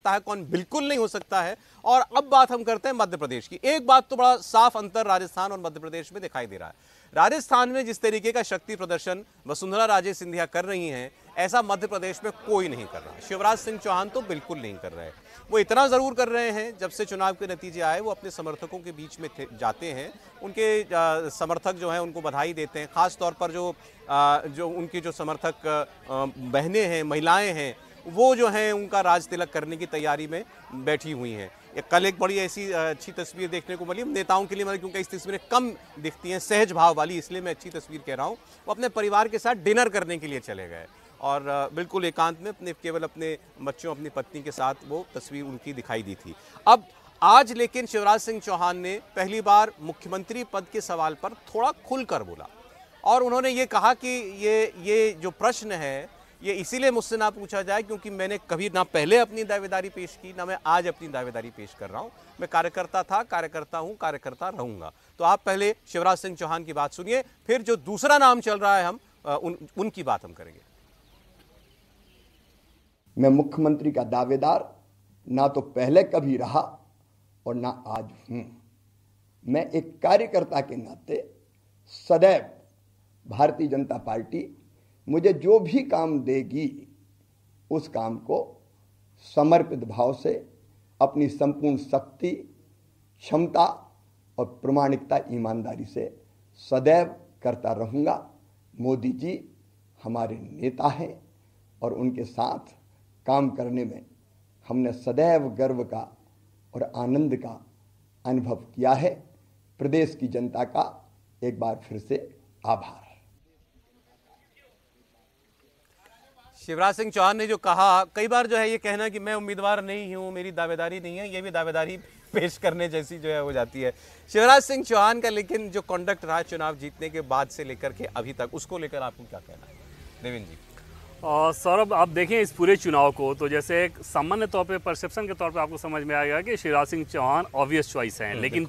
सकता है, कौन बिल्कुल नहीं हो सकता है। और अब बात हम करते हैं मध्य प्रदेश की। एक बात तो बड़ा साफ अंतर राजस्थान और मध्य प्रदेश में दिखाई दे रहा है। राजस्थान में जिस तरीके का शक्ति प्रदर्शन वसुंधरा राजे सिंधिया कर रही हैं, ऐसा मध्य प्रदेश में कोई नहीं कर रहा। शिवराज सिंह चौहान तो बिल्कुल नहीं कर रहे। वो इतना ज़रूर कर रहे हैं, जब से चुनाव के नतीजे आए वो अपने समर्थकों के बीच में जाते हैं, उनके समर्थक जो हैं उनको बधाई देते हैं। ख़ास तौर पर जो उनकी जो समर्थक बहनें हैं, महिलाएं हैं, वो जो हैं उनका राज तिलक करने की तैयारी में बैठी हुई हैं। कल एक बड़ी ऐसी अच्छी तस्वीर देखने को मिली नेताओं के लिए, मतलब क्योंकि इस तस्वीरें कम दिखती हैं सहज भाव वाली, इसलिए मैं अच्छी तस्वीर कह रहा हूँ। वो अपने परिवार के साथ डिनर करने के लिए चले गए और बिल्कुल एकांत में केवल अपने बच्चों, अपनी पत्नी के साथ वो तस्वीर उनकी दिखाई दी थी। अब आज लेकिन शिवराज सिंह चौहान ने पहली बार मुख्यमंत्री पद के सवाल पर थोड़ा खुलकर बोला और उन्होंने ये कहा कि ये जो प्रश्न है ये इसीलिए मुझसे ना पूछा जाए क्योंकि मैंने कभी ना पहले अपनी दावेदारी पेश की, ना मैं आज अपनी दावेदारी पेश कर रहा हूं। मैं कार्यकर्ता था, कार्यकर्ता हूं, कार्यकर्ता रहूंगा। तो आप पहले शिवराज सिंह चौहान की बात सुनिए, फिर जो दूसरा नाम चल रहा है हम उनकी बात हम करेंगे। मैं मुख्यमंत्री का दावेदार ना तो पहले कभी रहा और ना आज हूं। मैं एक कार्यकर्ता के नाते सदैव भारतीय जनता पार्टी मुझे जो भी काम देगी उस काम को समर्पित भाव से अपनी संपूर्ण शक्ति, क्षमता और प्रामाणिकता, ईमानदारी से सदैव करता रहूँगा। मोदी जी हमारे नेता हैं और उनके साथ काम करने में हमने सदैव गर्व का और आनंद का अनुभव किया है। प्रदेश की जनता का एक बार फिर से आभार। शिवराज सिंह चौहान ने जो कहा, कई बार जो है ये कहना कि मैं उम्मीदवार नहीं हूँ, मेरी दावेदारी नहीं है, ये भी दावेदारी पेश करने जैसी जो है हो जाती है। शिवराज सिंह चौहान का लेकिन जो कंडक्ट रहा चुनाव जीतने के बाद से लेकर के अभी तक, उसको लेकर आपको क्या कहना है देवेंद्र जी? सौरभ, आप देखें इस पूरे चुनाव को तो जैसे एक सामान्य तौर पे परसेप्शन के तौर पे आपको समझ में आएगा कि शिवराज सिंह चौहान ऑब्वियस चॉइस हैं, लेकिन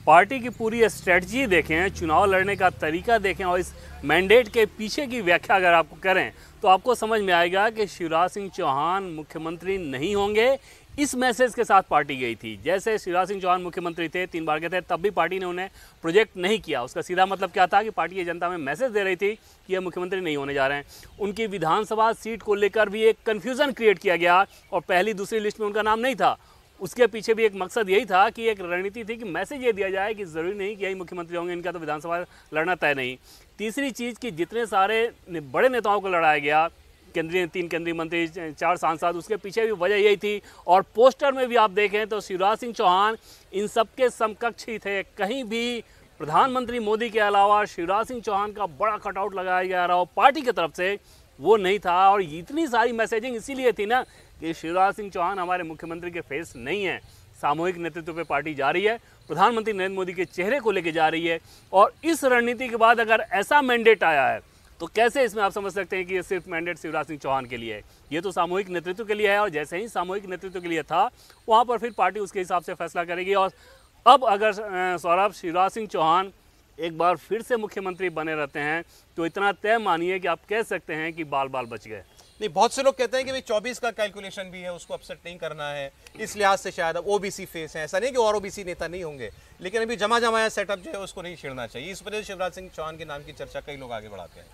पार्टी की पूरी स्ट्रेटजी देखें, चुनाव लड़ने का तरीका देखें और इस मैंडेट के पीछे की व्याख्या अगर आपको करें तो आपको समझ में आएगा कि शिवराज सिंह चौहान मुख्यमंत्री नहीं होंगे। इस मैसेज के साथ पार्टी गई थी। जैसे शिवराज सिंह चौहान मुख्यमंत्री थे, 3 बार के थे, तब भी पार्टी ने उन्हें प्रोजेक्ट नहीं किया। उसका सीधा मतलब क्या था कि पार्टी ये जनता में मैसेज दे रही थी कि ये मुख्यमंत्री नहीं होने जा रहे हैं। उनकी विधानसभा सीट को लेकर भी एक कन्फ्यूज़न क्रिएट किया गया और पहली दूसरी लिस्ट में उनका नाम नहीं था। उसके पीछे भी एक मकसद यही था कि एक रणनीति थी कि मैसेज ये दिया जाए कि ज़रूरी नहीं कि यही मुख्यमंत्री होंगे, इनका तो विधानसभा लड़ना तय नहीं। तीसरी चीज़ कि जितने सारे बड़े नेताओं को लड़ाया गया, 3 केंद्रीय मंत्री, 4 सांसद, उसके पीछे भी वजह यही थी। और पोस्टर में भी आप देखें तो शिवराज सिंह चौहान इन सबके समकक्ष ही थे। कहीं भी प्रधानमंत्री मोदी के अलावा शिवराज सिंह चौहान का बड़ा कटआउट लगाया जा रहा हो पार्टी की तरफ से, वो नहीं था। और इतनी सारी मैसेजिंग इसीलिए थी ना कि शिवराज सिंह चौहान हमारे मुख्यमंत्री के फेस नहीं है। सामूहिक नेतृत्व पे पार्टी जा रही है, प्रधानमंत्री नरेंद्र मोदी के चेहरे को लेके जा रही है। और इस रणनीति के बाद अगर ऐसा मैंडेट आया है तो कैसे इसमें आप समझ सकते हैं कि ये सिर्फ मैंडेट शिवराज सिंह चौहान के लिए है? ये तो सामूहिक नेतृत्व के लिए है और जैसे ही सामूहिक नेतृत्व के लिए था, वहाँ पर फिर पार्टी उसके हिसाब से फैसला करेगी। और अब अगर सौरभ शिवराज सिंह चौहान एक बार फिर से मुख्यमंत्री बने रहते हैं तो इतना तय मानिए कि आप कह सकते हैं कि बाल बाल बच गए। नहीं, बहुत से लोग कहते हैं कि भाई 24 का कैलकुलेशन भी है, उसको अपसेट नहीं करना है, इस लिहाज से शायद अब ओबीसी फेस है। ऐसा नहीं कि और ओबीसी नेता नहीं होंगे, लेकिन अभी जमा जमाया सेटअप जो है उसको नहीं छेड़ना चाहिए। इस वजह से शिवराज सिंह चौहान के नाम की चर्चा कई लोग आगे बढ़ाते हैं।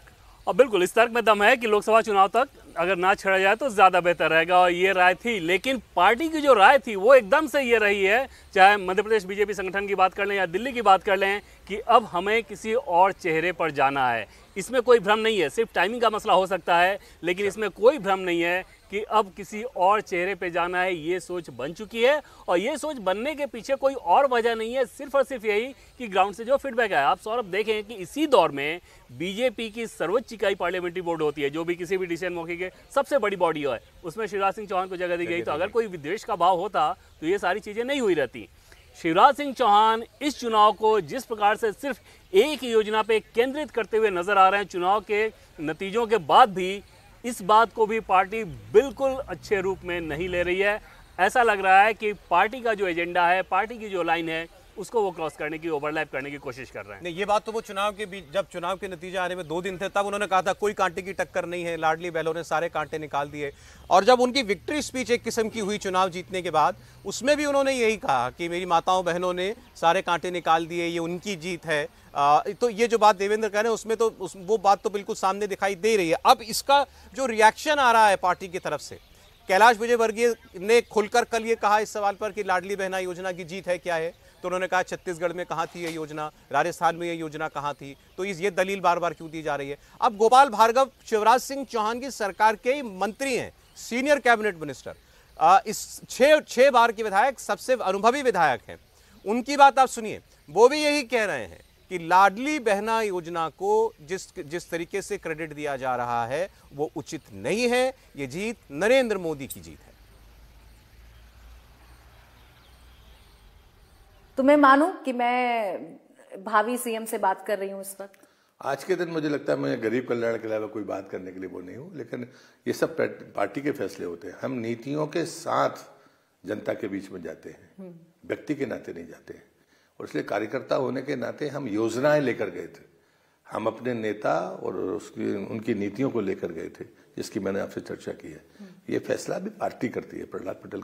और बिल्कुल इस तर्क में दम है कि लोकसभा चुनाव तक अगर ना छेड़ा जाए तो ज़्यादा बेहतर रहेगा, और ये राय थी। लेकिन पार्टी की जो राय थी वो एकदम से ये रही है, चाहे मध्य प्रदेश बीजेपी संगठन की बात कर लें या दिल्ली की बात कर लें, कि अब हमें किसी और चेहरे पर जाना है। इसमें कोई भ्रम नहीं है, सिर्फ टाइमिंग का मसला हो सकता है, लेकिन इसमें कोई भ्रम नहीं है कि अब किसी और चेहरे पे जाना है। ये सोच बन चुकी है और ये सोच बनने के पीछे कोई और वजह नहीं है, सिर्फ और सिर्फ यही कि ग्राउंड से जो फीडबैक है। आप सौरभ देखें कि इसी दौर में बीजेपी की सर्वोच्च इकाई पार्लियामेंट्री बोर्ड होती है, जो भी किसी भी डिसीजन मेकिंग के सबसे बड़ी बॉडी है, उसमें शिवराज सिंह चौहान को जगह दी गई। तो अगर कोई विद्वेष का भाव होता तो ये सारी चीज़ें नहीं हुई रहती। शिवराज सिंह चौहान इस चुनाव को जिस प्रकार से सिर्फ एक योजना पे केंद्रित करते हुए नजर आ रहे हैं, चुनाव के नतीजों के बाद भी इस बात को भी पार्टी बिल्कुल अच्छे रूप में नहीं ले रही है। ऐसा लग रहा है कि पार्टी का जो एजेंडा है, पार्टी की जो लाइन है, उसको वो क्रॉस करने की, ओवरलैप करने की कोशिश कर रहे हैं। नहीं, ये बात तो वो चुनाव के बीच, जब चुनाव के नतीजे आने में 2 दिन थे, तब उन्होंने कहा था कोई कांटे की टक्कर नहीं है, लाडली बहनों ने सारे कांटे निकाल दिए। और जब उनकी विक्ट्री स्पीच एक किस्म की हुई चुनाव जीतने के बाद, उसमें भी उन्होंने यही कहा कि मेरी माताओं बहनों ने सारे कांटे निकाल दिए, ये उनकी जीत है। तो ये जो बात देवेंद्र कह रहे हैं उसमें तो वो बात तो बिल्कुल सामने दिखाई दे रही है। अब इसका जो रिएक्शन आ रहा है पार्टी की तरफ से, कैलाश विजयवर्गीय ने खुलकर कल ये कहा इस सवाल पर कि लाडली बहना योजना की जीत है क्या है, तो उन्होंने कहा छत्तीसगढ़ में कहाँ थी ये योजना, राजस्थान में ये योजना कहाँ थी, तो ये दलील बार बार क्यों दी जा रही है। अब गोपाल भार्गव शिवराज सिंह चौहान की सरकार के ही मंत्री हैं, सीनियर कैबिनेट मिनिस्टर, इस 6 बार के विधायक, सबसे अनुभवी विधायक हैं। उनकी बात आप सुनिए, वो भी यही कह रहे हैं कि लाडली बहना योजना को जिस तरीके से क्रेडिट दिया जा रहा है वो उचित नहीं है, ये जीत नरेंद्र मोदी की जीत है। तो मैं मानूं कि मैं भावी सीएम से बात कर रही हूं इस वक्त? आज के दिन मुझे लगता है मैं गरीब कल्याण के अलावा कोई बात करने के लिए वो नहीं हूँ, लेकिन ये सब पार्टी के फैसले होते हैं। हम नीतियों के साथ जनता के बीच में जाते हैं, व्यक्ति के नाते नहीं जाते हैं। और इसलिए कार्यकर्ता होने के नाते हम योजनाएं लेकर गए थे, हम अपने नेता और उनकी नीतियों को लेकर गए थे, जिसकी मैंने आपसे चर्चा की है। ये फैसला भी पार्टी करती है, प्रहलाद पटेल।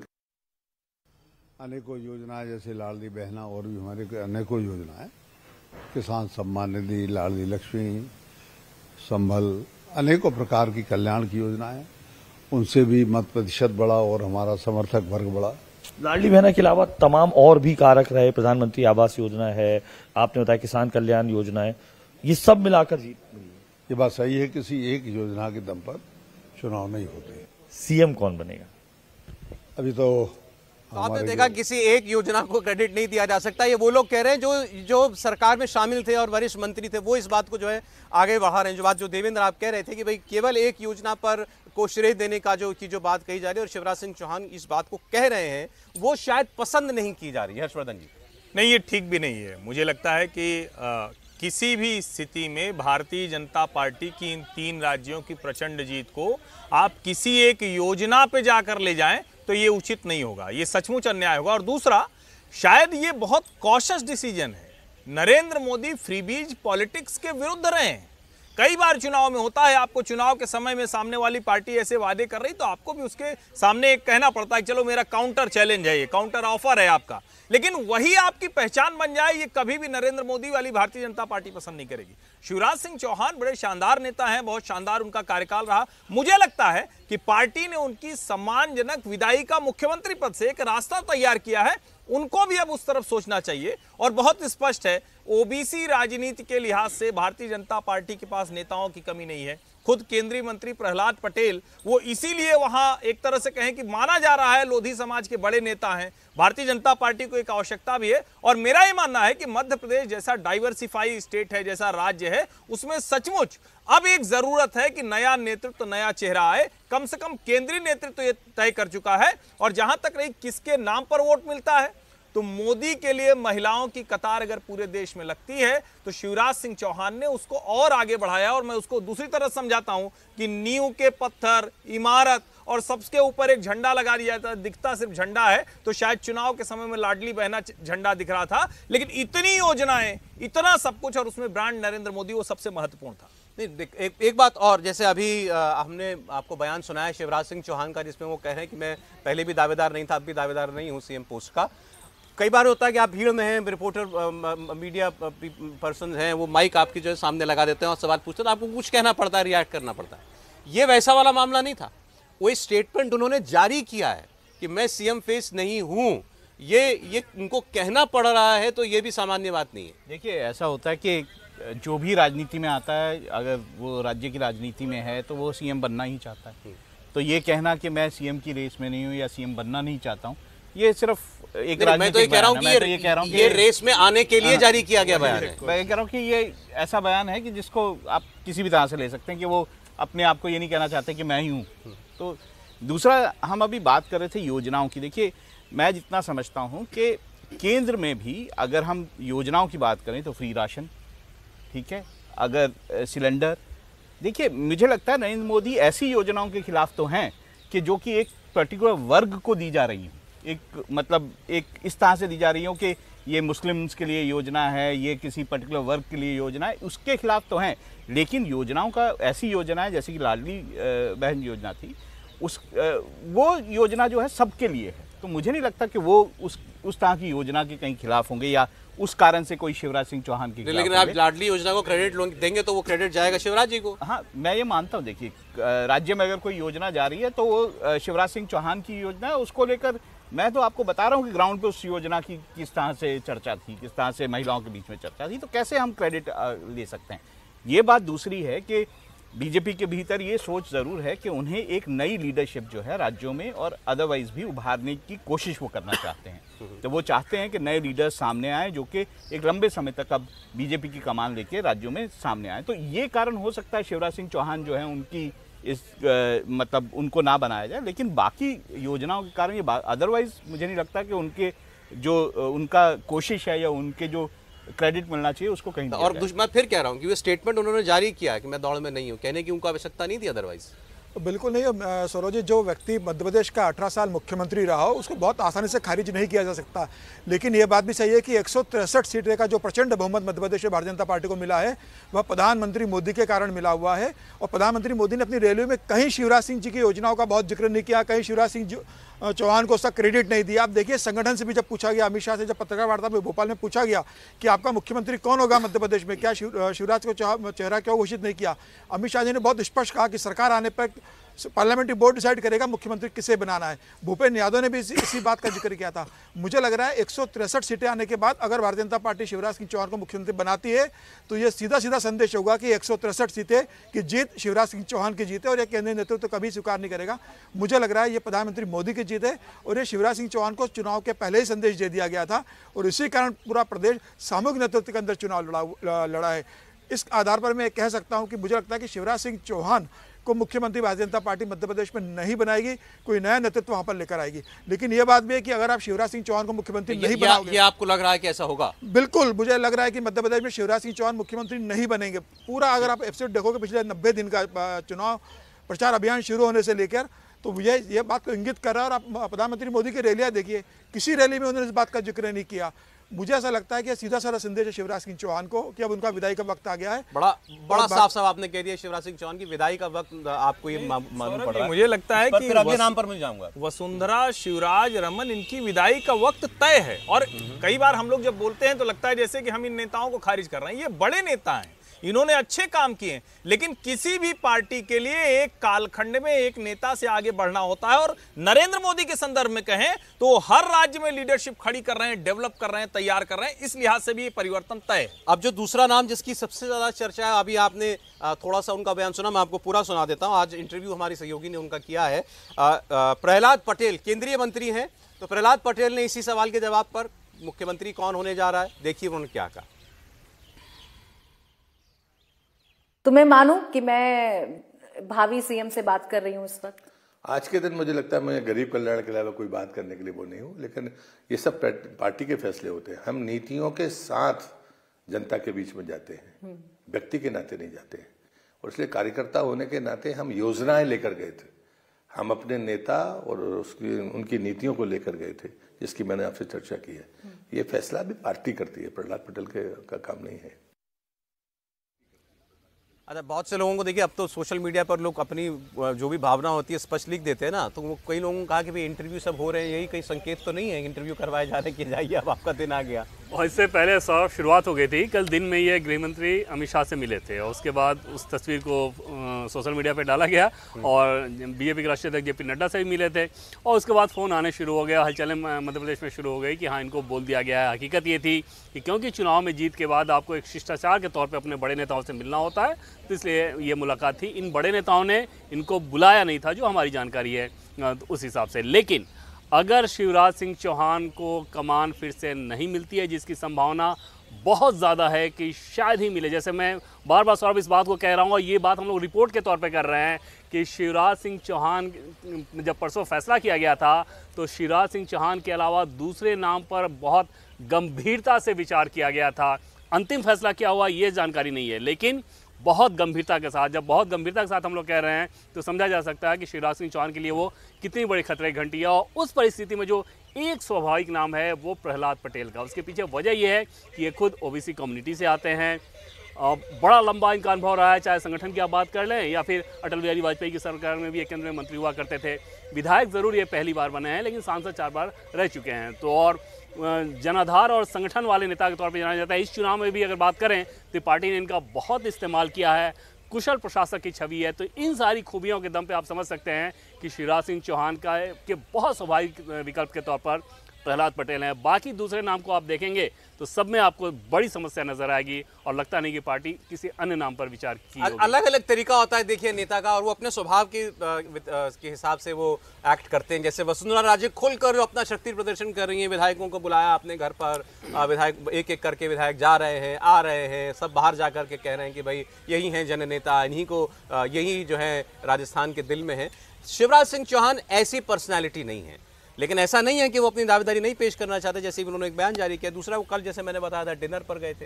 अनेकों योजनाएं जैसे लाडली बहना और भी हमारे अनेकों योजनाएं, किसान सम्मान निधि, लाडली लक्ष्मी, संभल, अनेकों प्रकार की कल्याण की योजनाएं, उनसे भी मत प्रतिशत बढ़ा और हमारा समर्थक वर्ग बढ़ा। लाडली बहना के अलावा तमाम और भी कारक रहे, प्रधानमंत्री आवास योजना है, आपने बताया किसान कल्याण योजना है, ये सब मिलाकर जीत मिली। ये बात सही है, किसी एक योजना के दम पर चुनाव नहीं होते। सीएम कौन बनेगा? अभी तो आपने देखा किसी एक योजना को क्रेडिट नहीं दिया जा सकता। ये वो लोग कह रहे हैं जो सरकार में शामिल थे और वरिष्ठ मंत्री थे, वो इस बात को जो है आगे बढ़ा रहे हैं। जो बात जो देवेंद्र आप कह रहे थे कि भाई केवल एक योजना पर को श्रेय देने का जो बात कही जा रही है और शिवराज सिंह चौहान इस बात को कह रहे हैं, वो शायद पसंद नहीं की जा रही है। हर्षवर्धन जी, नहीं, ये ठीक भी नहीं है। मुझे लगता है कि किसी भी स्थिति में भारतीय जनता पार्टी की इन 3 राज्यों की प्रचंड जीत को आप किसी एक योजना पे जाकर ले जाएं तो ये उचित नहीं होगा, ये सचमुच अन्याय होगा। और दूसरा, शायद ये बहुत कॉशियस डिसीजन है। नरेंद्र मोदी फ्रीबीज पॉलिटिक्स के विरुद्ध रहे हैं। कई बार चुनाव में होता है, आपको चुनाव के समय में सामने वाली पार्टी ऐसे वादे कर रही तो आपको भी उसके सामने एक कहना पड़ता है चलो मेरा काउंटर चैलेंज है, ये काउंटर ऑफर है आपका, लेकिन वही आपकी पहचान बन जाए, ये कभी भी नरेंद्र मोदी वाली भारतीय जनता पार्टी पसंद नहीं करेगी। शिवराज सिंह चौहान बड़े शानदार नेता हैं, बहुत शानदार उनका कार्यकाल रहा। मुझे लगता है कि पार्टी ने उनकी सम्मानजनक विदाई का मुख्यमंत्री पद से एक रास्ता तैयार किया है, उनको भी अब उस तरफ सोचना चाहिए। और बहुत स्पष्ट है, ओबीसी राजनीति के लिहाज से भारतीय जनता पार्टी के पास नेताओं की कमी नहीं है। खुद केंद्रीय मंत्री प्रहलाद पटेल वो इसीलिए वहां एक तरह से कहें कि माना जा रहा है लोधी समाज के बड़े नेता हैं। भारतीय जनता पार्टी को एक आवश्यकता भी है। और मेरा ये मानना है कि मध्य प्रदेश जैसा डाइवर्सिफाई स्टेट है, जैसा राज्य है, उसमें सचमुच अब एक जरूरत है कि नया नेतृत्व, नया चेहरा आए। कम से कम केंद्रीय नेतृत्व ये तय कर चुका है। और जहां तक रही किसके नाम पर वोट मिलता है, तो मोदी के लिए महिलाओं की कतार अगर पूरे देश में लगती है तो शिवराज सिंह चौहान ने उसको और आगे बढ़ाया। और मैं उसको दूसरी तरह समझाता हूं कि नींव के पत्थर, इमारत और सबके ऊपर एक झंडा लगा दिया जाता है, दिखता सिर्फ झंडा है। तो शायद चुनाव के समय में लाडली बहना झंडा दिख रहा था, लेकिन इतनी योजनाएं, इतना सब कुछ और उसमें ब्रांड नरेंद्र मोदी, वो सबसे महत्वपूर्ण था। नहीं, एक बात और, जैसे अभी हमने आपको बयान सुनाया शिवराज सिंह चौहान का, जिसमें वो कह रहे हैं कि मैं पहले भी दावेदार नहीं था, अब भी दावेदार नहीं हूँ सीएम पोस्ट का। कई बार होता है कि आप भीड़ में हैं, रिपोर्टर, मीडिया पर्सन हैं, वो माइक आपकी जो है सामने लगा देते हैं और सवाल पूछते हैं, तो आपको कुछ कहना पड़ता है, रिएक्ट करना पड़ता है। ये वैसा वाला मामला नहीं था। वो स्टेटमेंट उन्होंने जारी किया है कि मैं सीएम फेस नहीं हूँ, ये उनको कहना पड़ रहा है, तो ये भी सामान्य बात नहीं है। देखिए, ऐसा होता है कि जो भी राजनीति में आता है, अगर वो राज्य की राजनीति में है तो वो सीएम बनना ही चाहता है। तो ये कहना कि मैं सीएम की रेस में नहीं हूँ या सीएम बनना नहीं चाहता हूँ, ये सिर्फ एक मैं तो ये कह रहा हूँ कि ये रेस में आने के लिए जारी किया गया बयान है। मैं कह रहा हूँ कि ये ऐसा बयान है कि जिसको आप किसी भी तरह से ले सकते हैं कि वो अपने आप को ये नहीं कहना चाहते कि मैं ही हूँ। तो दूसरा, हम अभी बात कर रहे थे योजनाओं की। देखिए, मैं जितना समझता हूँ कि केंद्र में भी अगर हम योजनाओं की बात करें तो फ्री राशन, ठीक है, अगर सिलेंडर, देखिए मुझे लगता है नरेंद्र मोदी ऐसी योजनाओं के खिलाफ तो हैं कि जो कि एक पर्टिकुलर वर्ग को दी जा रही हैं। एक मतलब एक इस तरह से दी जा रही हो कि ये मुस्लिम्स के लिए योजना है, ये किसी पर्टिकुलर वर्ग के लिए योजना है, उसके खिलाफ तो हैं। लेकिन योजनाओं का ऐसी योजना है जैसे कि लाडली बहन योजना थी, वो योजना जो है सबके लिए है। तो मुझे नहीं लगता कि वो उस तरह की योजना के कहीं खिलाफ होंगे या उस कारण से कोई शिवराज सिंह चौहान के खिलाफ। लेकिन आप लाडली योजना को क्रेडिट देंगे तो वो क्रेडिट जाएगा शिवराज जी को। हाँ, मैं ये मानता हूँ। देखिए, राज्य में अगर कोई योजना जा रही है तो वो शिवराज सिंह चौहान की योजना है, उसको लेकर मैं तो आपको बता रहा हूँ कि ग्राउंड पे उस योजना की किस तरह से चर्चा थी, किस तरह से महिलाओं के बीच में चर्चा थी, तो कैसे हम क्रेडिट ले सकते हैं। ये बात दूसरी है कि बीजेपी के भीतर ये सोच ज़रूर है कि उन्हें एक नई लीडरशिप जो है राज्यों में और अदरवाइज भी उभारने की कोशिश वो करना चाहते हैं। तो वो चाहते हैं कि नए लीडर सामने आए जो कि एक लंबे समय तक अब बीजेपी की कमान लेके राज्यों में सामने आए। तो ये कारण हो सकता है शिवराज सिंह चौहान जो है उनकी इस मतलब उनको ना बनाया जाए, लेकिन बाकी योजनाओं के कारण ये अदरवाइज मुझे नहीं लगता कि उनके जो उनका कोशिश है या उनके जो क्रेडिट मिलना चाहिए उसको कहीं और मैं फिर कह रहा हूँ कि वो स्टेटमेंट उन्होंने जारी किया कि मैं दौड़ में नहीं हूँ, कहने की उनको आवश्यकता नहीं थी अदरवाइज। बिल्कुल नहीं सौरभ जी, जो व्यक्ति मध्य प्रदेश का 18 साल मुख्यमंत्री रहा हो उसको बहुत आसानी से खारिज नहीं किया जा सकता। लेकिन ये बात भी सही है कि 163 सीटें का जो प्रचंड बहुमत मध्य प्रदेश में भारतीय जनता पार्टी को मिला है वह प्रधानमंत्री मोदी के कारण मिला हुआ है। और प्रधानमंत्री मोदी ने अपनी रैली में कहीं शिवराज सिंह जी की योजनाओं का बहुत जिक्र नहीं किया, कहीं शिवराज सिंह चौहान को उसका क्रेडिट नहीं दिया। आप देखिए, संगठन से भी जब पूछा गया, अमित शाह से जब पत्रकार वार्ता में भोपाल में पूछा गया कि आपका मुख्यमंत्री कौन होगा मध्य प्रदेश में, क्या शिवराज को चेहरा क्यों घोषित नहीं किया, अमित शाह जी ने बहुत स्पष्ट कहा कि सरकार आने पर पार्लियामेंट्री बोर्ड डिसाइड करेगा मुख्यमंत्री किसे बनाना है। भूपेन्द्र यादव ने भी इसी बात का जिक्र किया था। मुझे लग रहा है 163 सीटें आने के बाद अगर भारतीय जनता पार्टी शिवराज सिंह चौहान को मुख्यमंत्री बनाती है तो ये सीधा सीधा संदेश होगा कि 163 सीटें की जीत शिवराज सिंह चौहान की जीत है और ये केंद्रीय नेतृत्व तो कभी स्वीकार नहीं करेगा। मुझे लग रहा है ये प्रधानमंत्री मोदी की जीत है और ये शिवराज सिंह चौहान को चुनाव के पहले ही संदेश दे दिया गया था और इसी कारण पूरा प्रदेश सामूहिक नेतृत्व के अंदर चुनाव लड़ा है। इस आधार पर मैं कह सकता हूं कि मुझे लगता है कि शिवराज सिंह चौहान को मुख्यमंत्री भारतीय जनता पार्टी मध्य प्रदेश में नहीं बनाएगी, कोई नया नेतृत्व वहां पर लेकर आएगी। लेकिन यह बात भी है कि अगर आप शिवराज सिंह चौहान को मुख्यमंत्री नहीं बनाओगे, ये आपको लग रहा है कि ऐसा होगा? बिल्कुल, मुझे लग रहा है कि मध्य प्रदेश में शिवराज सिंह चौहान मुख्यमंत्री नहीं बनेंगे। पूरा अगर आप एपिसोड देखोगे पिछले 90 दिन का चुनाव प्रचार अभियान शुरू होने से लेकर, तो ये बात को इंगित कर रहा है। और आप प्रधानमंत्री मोदी की रैलियां देखिए, किसी रैली में उन्होंने इस बात का जिक्र नहीं किया। मुझे ऐसा लगता है कि सीधा साधा संदेश है शिवराज सिंह चौहान को कि अब उनका विदाई का वक्त आ गया है। बड़ा साफ साफ आपने कह दिया शिवराज सिंह चौहान की विदाई का वक्त आपको ये मालूम पड़ रहा है। मुझे लगता है कि आपके नाम पर मैं जाऊंगा, वसुंधरा, शिवराज, रमन, इनकी विदाई का वक्त तय है। और कई बार हम लोग जब बोलते हैं तो लगता है जैसे कि हम इन नेताओं को खारिज कर रहे हैं। ये बड़े नेता हैं, इन्होंने अच्छे काम किए, लेकिन किसी भी पार्टी के लिए एक कालखंड में एक नेता से आगे बढ़ना होता है। और नरेंद्र मोदी के संदर्भ में कहें तो हर राज्य में लीडरशिप खड़ी कर रहे हैं, डेवलप कर रहे हैं, तैयार कर रहे हैं। इस लिहाज से भी ये परिवर्तन तय है। अब जो दूसरा नाम जिसकी सबसे ज्यादा चर्चा है, अभी आपने थोड़ा सा उनका बयान सुना, मैं आपको पूरा सुना देता हूं। आज इंटरव्यू हमारी सहयोगी ने उनका किया है। प्रहलाद पटेल केंद्रीय मंत्री हैं, तो प्रहलाद पटेल ने इसी सवाल के जवाब पर मुख्यमंत्री कौन होने जा रहा है, देखिए उन्होंने क्या कहा। तो मैं मानूं कि मैं भावी सीएम से बात कर रही हूं इस वक्त। आज के दिन मुझे लगता है मैं गरीब कल्याण के अलावा कोई बात करने के लिए वो नहीं हूँ, लेकिन ये सब पार्टी के फैसले होते हैं। हम नीतियों के साथ जनता के बीच में जाते हैं, व्यक्ति के नाते नहीं जाते हैं। और इसलिए कार्यकर्ता होने के नाते हम योजनाएं लेकर गए थे, हम अपने नेता और उनकी नीतियों को लेकर गए थे, जिसकी मैंने आपसे चर्चा की है। ये फैसला भी पार्टी करती है, प्रहलाद पटेल का काम नहीं है। अच्छा, बहुत से लोगों को देखिए, अब तो सोशल मीडिया पर लोग अपनी जो भी भावना होती है स्पष्ट लिख देते हैं ना, तो वो कई लोगों ने कहा कि भाई इंटरव्यू सब हो रहे हैं, यही कई संकेत तो नहीं है इंटरव्यू करवाए जा रहे कि जाइए अब आपका दिन आ गया। और इससे पहले सौरभ शुरुआत हो गई थी, कल दिन में ये गृह मंत्री अमित शाह से मिले थे और उसके बाद उस तस्वीर को सोशल मीडिया पर डाला गया और बीजेपी के राष्ट्रीय अध्यक्ष JP नड्डा से भी मिले थे। और उसके बाद फ़ोन आने शुरू हो गया, हलचलें मध्य प्रदेश में शुरू हो गई कि हाँ, इनको बोल दिया गया है। हकीकत ये थी कि क्योंकि चुनाव में जीत के बाद आपको एक शिष्टाचार के तौर पर अपने बड़े नेताओं से मिलना होता है, तो इसलिए ये मुलाकात थी। इन बड़े नेताओं ने इनको बुलाया नहीं था, जो हमारी जानकारी है उस हिसाब से। लेकिन अगर शिवराज सिंह चौहान को कमान फिर से नहीं मिलती है, जिसकी संभावना बहुत ज़्यादा है कि शायद ही मिले, जैसे मैं बार बार सौरभ इस बात को कह रहा हूँ और ये बात हम लोग रिपोर्ट के तौर पे कर रहे हैं कि शिवराज सिंह चौहान, जब परसों फैसला किया गया था तो शिवराज सिंह चौहान के अलावा दूसरे नाम पर बहुत गंभीरता से विचार किया गया था। अंतिम फैसला क्या हुआ ये जानकारी नहीं है, लेकिन बहुत गंभीरता के साथ, जब बहुत गंभीरता के साथ हम लोग कह रहे हैं तो समझा जा सकता है कि शिवराज सिंह चौहान के लिए वो कितनी बड़ी खतरे की घंटी है। और उस परिस्थिति में जो एक स्वाभाविक नाम है वो प्रहलाद पटेल का, उसके पीछे वजह यह है कि ये खुद ओबीसी कम्युनिटी से आते हैं, बड़ा लंबा इनका अनुभव रहा है, चाहे संगठन की आप बात कर लें या फिर अटल बिहारी वाजपेयी की सरकार में भी एक केंद्रीय मंत्री हुआ करते थे। विधायक ज़रूर ये पहली बार बने हैं लेकिन सांसद 4 बार रह चुके हैं। तो और जनाधार और संगठन वाले नेता के तौर पर जाना जाता है। इस चुनाव में भी अगर बात करें तो पार्टी ने इनका बहुत इस्तेमाल किया है, कुशल प्रशासक की छवि है। तो इन सारी खूबियों के दम पे आप समझ सकते हैं कि शिवराज सिंह चौहान का के बहुत स्वाभाविक विकल्प के तौर पर प्रहलाद पटेल हैं। बाकी दूसरे नाम को आप देखेंगे तो सब में आपको बड़ी समस्या नजर आएगी और लगता नहीं कि पार्टी किसी अन्य नाम पर विचार की होगी। अलग अलग तरीका होता है देखिए नेता का, और वो अपने स्वभाव के हिसाब से वो एक्ट करते हैं। जैसे वसुंधरा राजे खुलकर अपना शक्ति प्रदर्शन कर रही हैं, विधायकों को बुलाया अपने घर पर, विधायक एक एक करके विधायक जा रहे हैं, आ रहे हैं, सब बाहर जा करके कह रहे हैं कि भाई यही हैं जननेता, इन्हीं को यही जो है राजस्थान के दिल में है। शिवराज सिंह चौहान ऐसी पर्सनैलिटी नहीं है, लेकिन ऐसा नहीं है कि वो अपनी दावेदारी नहीं पेश करना चाहते। जैसे कि उन्होंने एक बयान जारी किया। दूसरा, वो कल जैसे मैंने बताया था डिनर पर गए थे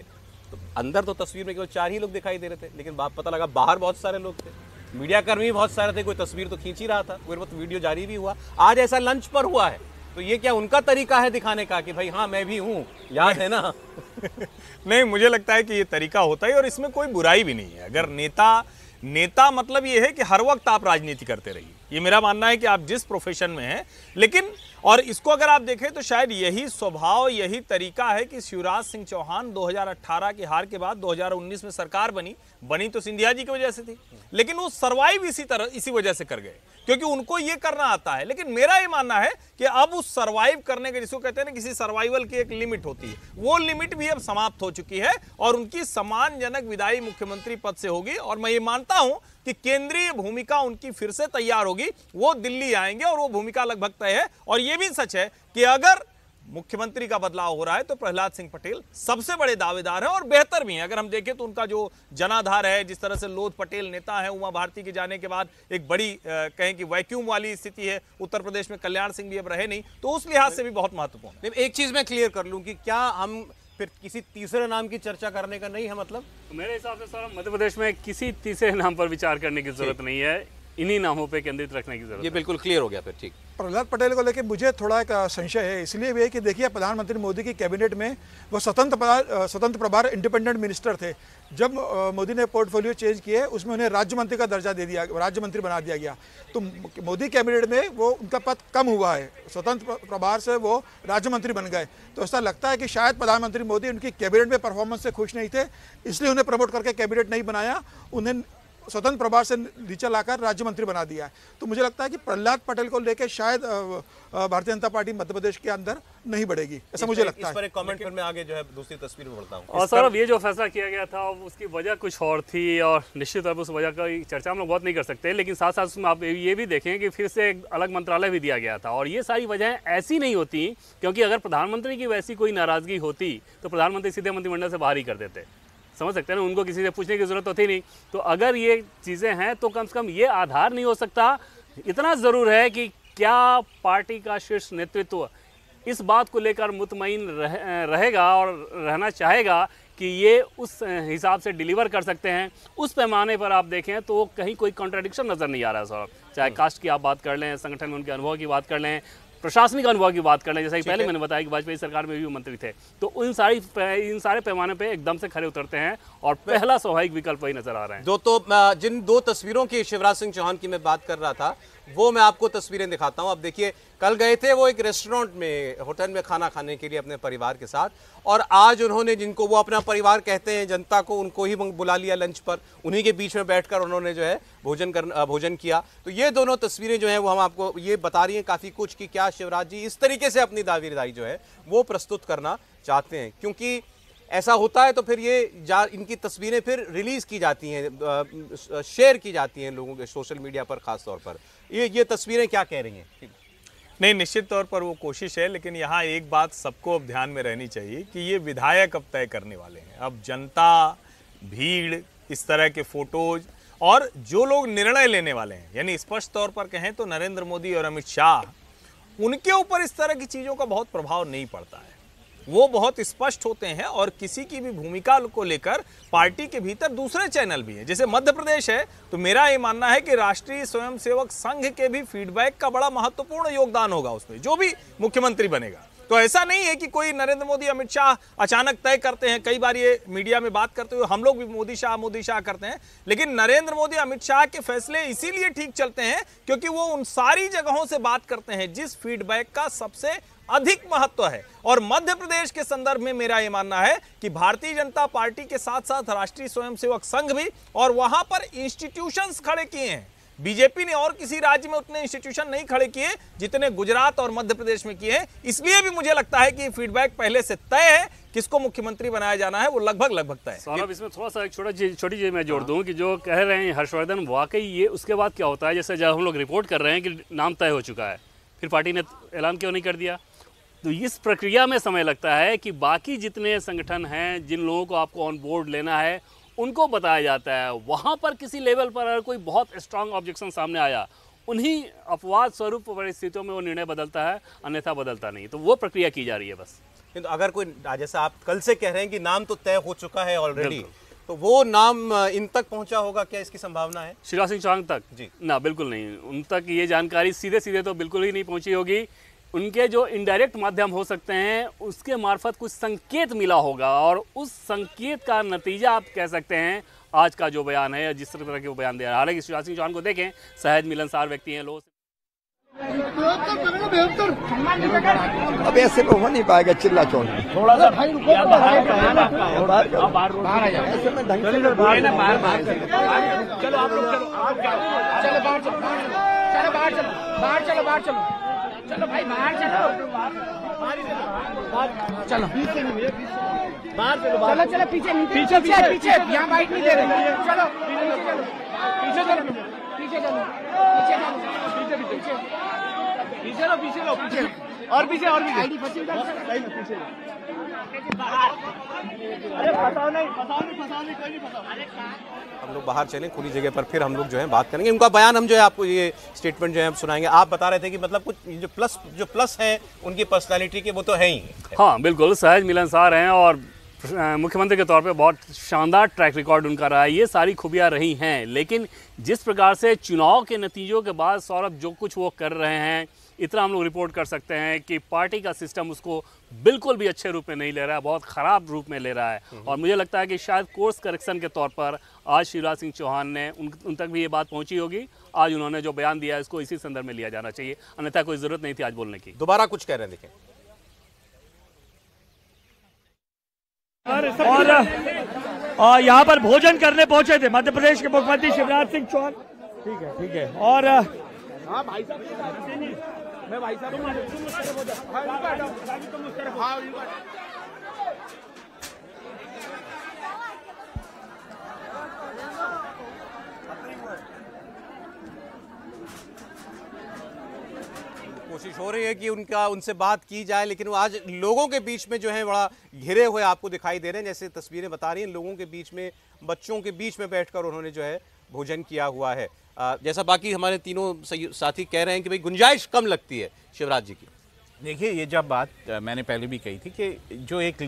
तो अंदर तो तस्वीर में केवल 4 ही लोग दिखाई दे रहे थे, लेकिन पता लगा बाहर बहुत सारे लोग थे, मीडियाकर्मी बहुत सारे थे, कोई तस्वीर तो खींच ही रहा था, कोई बहुत वीडियो जारी भी हुआ। आज ऐसा लंच पर हुआ है तो ये क्या उनका तरीका है दिखाने का कि भाई हाँ मैं भी हूँ, याद है ना? नहीं, मुझे लगता है कि ये तरीका होता है और इसमें कोई बुराई भी नहीं है। अगर नेता मतलब ये है कि हर वक्त आप राजनीति करते रहिए, ये मेरा मानना है कि आप जिस प्रोफेशन में हैं। लेकिन और इसको अगर आप देखें तो शायद यही स्वभाव, यही तरीका है कि शिवराज सिंह चौहान 2018 की हार के बाद 2019 में सरकार बनी तो सिंधिया जी की वजह से थी, लेकिन वो सर्वाइव इसी वजह से कर गए क्योंकि उनको ये करना आता है। लेकिन मेरा ये मानना है कि अब उस सर्वाइव करने के, जिसको कहते हैं ना किसी सर्वाइवल की एक लिमिट होती है, वो लिमिट भी अब समाप्त हो चुकी है और उनकी सम्मानजनक विदाई मुख्यमंत्री पद से होगी। और मैं ये मानता हूं कि केंद्रीय भूमिका उनकी फिर से तैयार होगी, वो दिल्ली आएंगे और वो भूमिका लगभग तय है। और ये भी सच है कि अगर मुख्यमंत्री का बदलाव हो रहा है तो प्रहलाद सिंह पटेल सबसे बड़े दावेदार हैं और बेहतर भी हैं। अगर हम देखें तो उनका जो जनाधार है, जिस तरह से लोध पटेल नेता है, उमा भारती के जाने के बाद एक बड़ी कहें कि वैक्यूम वाली स्थिति है उत्तर प्रदेश में, कल्याण सिंह भी अब रहे नहीं, तो उस लिहाज से भी बहुत महत्वपूर्ण है। एक चीज मैं क्लियर कर लूं कि क्या हम फिर किसी तीसरे नाम की चर्चा करने का नहीं है मतलब? मेरे हिसाब से सर मध्य प्रदेश में किसी तीसरे नाम पर विचार करने की जरूरत नहीं है, इन्हीं नामों पे केंद्रित रखने की जरूरत। ये बिल्कुल क्लियर हो गया फिर। ठीक, प्रहलाद पटेल को लेकर मुझे थोड़ा एक संशय है, इसलिए भी है कि देखिए प्रधानमंत्री मोदी की कैबिनेट में वो स्वतंत्र प्रभार इंडिपेंडेंट मिनिस्टर थे। जब मोदी ने पोर्टफोलियो चेंज किए उसमें उन्हें राज्य मंत्री का दर्जा दे दिया, राज्य मंत्री बना दिया गया। तो मोदी कैबिनेट में वो उनका पद कम हुआ है, स्वतंत्र प्रभार से वो राज्य मंत्री बन गए। तो ऐसा लगता है कि शायद प्रधानमंत्री मोदी उनकी कैबिनेट में परफॉर्मेंस से खुश नहीं थे, इसलिए उन्हें प्रमोट करके कैबिनेट नहीं बनाया, उन्हें स्वतंत्र प्रभार से नीचे लाकर राज्य मंत्री बना दिया है। तो मुझे लगता है कि प्रहलाद पटेल को लेकर शायद भारतीय जनता पार्टी मध्य प्रदेश के अंदर नहीं बढ़ेगी, ऐसा मुझे लगता है। इस पर एक कमेंट पर मैं आगे जो है दूसरी तस्वीर में बढ़ता हूं। और सर अब ये जो फैसला किया गया था उसकी वजह कुछ और थी और निश्चित तौर पर उस वजह का चर्चा हम लोग बहुत नहीं कर सकते, लेकिन साथ साथ उसमें आप ये भी देखें कि फिर से एक अलग मंत्रालय भी दिया गया था। और ये सारी वजहें ऐसी नहीं होती, क्योंकि अगर प्रधानमंत्री की वैसी कोई नाराजगी होती तो प्रधानमंत्री सीधे मंत्रिमंडल से बाहर ही कर देते, समझ सकते हैं ना, उनको किसी से पूछने की जरूरत होती नहीं। तो अगर ये चीज़ें हैं तो कम से कम ये आधार नहीं हो सकता। इतना ज़रूर है कि क्या पार्टी का शीर्ष नेतृत्व इस बात को लेकर मुतमईन रहेगा और रहना चाहेगा कि ये उस हिसाब से डिलीवर कर सकते हैं। उस पैमाने पर आप देखें तो कहीं कोई कॉन्ट्राडिक्शन नज़र नहीं आ रहा है सर। चाहे कास्ट की आप बात कर लें, संगठन में उनके अनुभव की बात कर लें, प्रशासनिक अनुभव की बात कर लें, जैसा कि पहले मैंने बताया कि वाजपेयी सरकार में भी मंत्री थे, तो इन सारे पैमाने पे एकदम से खड़े उतरते हैं और पहला स्वाभाविक विकल्प वही नजर आ रहा है। जिन 2 तस्वीरों की शिवराज सिंह चौहान की मैं बात कर रहा था वो मैं आपको तस्वीरें दिखाता हूं। अब देखिए, कल गए थे वो एक रेस्टोरेंट में, होटल में खाना खाने के लिए अपने परिवार के साथ, और आज उन्होंने, जिनको वो अपना परिवार कहते हैं, जनता को, उनको ही बुला लिया लंच पर, उन्हीं के बीच में बैठकर उन्होंने जो है भोजन किया। तो ये दोनों तस्वीरें जो हैं वो हम आपको ये बता रही हैं काफ़ी कुछ कि क्या शिवराज जी इस तरीके से अपनी दावेदारी जो है वो प्रस्तुत करना चाहते हैं। क्योंकि ऐसा होता है तो फिर ये इनकी तस्वीरें फिर रिलीज की जाती हैं, शेयर की जाती हैं लोगों के सोशल मीडिया पर, खास तौर पर। ये तस्वीरें क्या कह रही हैं? नहीं, निश्चित तौर पर वो कोशिश है, लेकिन यहाँ एक बात सबको अब ध्यान में रहनी चाहिए कि ये विधायक अब तय करने वाले हैं। अब जनता, भीड़, इस तरह के फोटोज और जो लोग निर्णय लेने वाले हैं, यानी स्पष्ट तौर पर कहें तो नरेंद्र मोदी और अमित शाह, उनके ऊपर इस तरह की चीज़ों का बहुत प्रभाव नहीं पड़ता है। वो बहुत स्पष्ट होते हैं और किसी की भी भूमिका को लेकर पार्टी के भीतर दूसरे चैनल भी हैं। जैसे मध्य प्रदेश है तो मेरा ये मानना है कि राष्ट्रीय स्वयंसेवक संघ के भी फीडबैक का बड़ा महत्वपूर्ण योगदान होगा उसमें, जो भी मुख्यमंत्री बनेगा। तो ऐसा नहीं है कि कोई नरेंद्र मोदी अमित शाह अचानक तय करते हैं। कई बार ये मीडिया में बात करते हुए हम लोग भी मोदी शाह करते हैं, लेकिन नरेंद्र मोदी अमित शाह के फैसले इसीलिए ठीक चलते हैं क्योंकि वो उन सारी जगहों से बात करते हैं जिस फीडबैक का सबसे अधिक महत्व है। और मध्य प्रदेश के संदर्भ में मेरा यह मानना है कि भारतीय जनता पार्टी के साथ साथ राष्ट्रीय स्वयंसेवक संघ भी, और वहां पर इंस्टीट्यूशंस खड़े किए हैं। बीजेपी ने और किसी राज्य में उतने इंस्टीट्यूशन नहीं खड़े किए जितने गुजरात और मध्य प्रदेश में किए हैं। इसलिए भी मुझे लगता है कि फीडबैक पहले से तय है, किसको मुख्यमंत्री बनाया जाना है वो लगभग तय है। सौरभ, इसमें थोड़ा सा एक छोटी चीज मैं जोड़ दूं कि जो कह रहे हैं हर्षवर्धन, वाकई ये उसके बाद क्या होता है, जैसे जब हम लोग रिपोर्ट कर रहे हैं कि नाम तय हो चुका है, फिर पार्टी ने ऐलान क्यों नहीं कर दिया? तो इस प्रक्रिया में समय लगता है कि बाकी जितने संगठन हैं, जिन लोगों को आपको ऑन बोर्ड लेना है, उनको बताया जाता है। वहाँ पर किसी लेवल पर अगर कोई बहुत स्ट्रांग ऑब्जेक्शन सामने आया, उन्हीं अपवाद स्वरूप परिस्थितियों में वो निर्णय बदलता है, अन्यथा बदलता नहीं। तो वो प्रक्रिया की जा रही है बस। तो अगर कोई, जैसा आप कल से कह रहे हैं कि नाम तो तय हो चुका है ऑलरेडी, तो वो नाम इन तक पहुंचा होगा, क्या इसकी संभावना है? शिवराज सिंह चौहान तक? जी ना, बिल्कुल नहीं। उन तक ये जानकारी सीधे तो बिल्कुल ही नहीं पहुंची होगी। उनके जो इनडायरेक्ट माध्यम हो सकते हैं, उसके मार्फत कुछ संकेत मिला होगा, और उस संकेत का नतीजा आप कह सकते हैं आज का जो बयान है, जिस तरह के वो बयान दे रहा है। हालांकि शिवराज सिंह चौहान को देखें, सहज मिलनसार व्यक्ति हैं लोग। अब ऐसे में हो नहीं पाएगा, चिल्ला चोन थोड़ा सा भाई रुको, ऐसे में ढंग से चलो आप लोग, चलो बाहर चलो चलो भाई बाहर चलो, चलो पीछे यहाँ बाइक नहीं दे रहे, चलो पीछे और पीछे अरे फसाओ नहीं कोई नहीं फसाओ। हम लोग बाहर चलें खुली जगह पर, फिर हम लोग जो है बात करेंगे। उनका बयान हम जो है आपको ये स्टेटमेंट जो है सुनाएंगे। आप बता रहे थे कि मतलब कुछ जो प्लस है उनकी पर्सनालिटी के, वो तो है ही। हाँ बिल्कुल, सहज मिलनसार हैं और मुख्यमंत्री के तौर पे बहुत शानदार ट्रैक रिकॉर्ड उनका रहा है। ये सारी खूबियाँ रही हैं, लेकिन जिस प्रकार से चुनाव के नतीजों के बाद सौरभ जो कुछ वो कर रहे हैं, इतना हम लोग रिपोर्ट कर सकते हैं कि पार्टी का सिस्टम उसको बिल्कुल भी अच्छे रूप में नहीं ले रहा है, बहुत ख़राब रूप में ले रहा है। और मुझे लगता है कि शायद कोर्स करेक्शन के तौर पर आज शिवराज सिंह चौहान ने उन तक भी ये बात पहुंची होगी। आज उन्होंने जो बयान दिया है इसको इसी संदर्भ में लिया जाना चाहिए, अन्यथा कोई ज़रूरत नहीं थी आज बोलने की। दोबारा कुछ कह रहे हैं, देखें। और यहाँ पर भोजन करने पहुंचे थे मध्य प्रदेश के मुख्यमंत्री शिवराज सिंह चौहान। ठीक है। और हाँ भाई साहब, मैं भाई साहब कोशिश हो रही है कि उनसे बात की जाए, लेकिन वो आज लोगों के बीच में जो है बड़ा घिरे हुए आपको दिखाई दे रहे हैं। जैसे तस्वीरें बता रही हैं, लोगों के बीच में, बच्चों के बीच में बैठकर उन्होंने जो है भोजन किया हुआ है। जैसा बाकी हमारे तीनों साथी कह रहे हैं कि भाई गुंजाइश कम लगती है शिवराज जी की। देखिए, ये जब बात मैंने पहले भी कही थी कि जो एक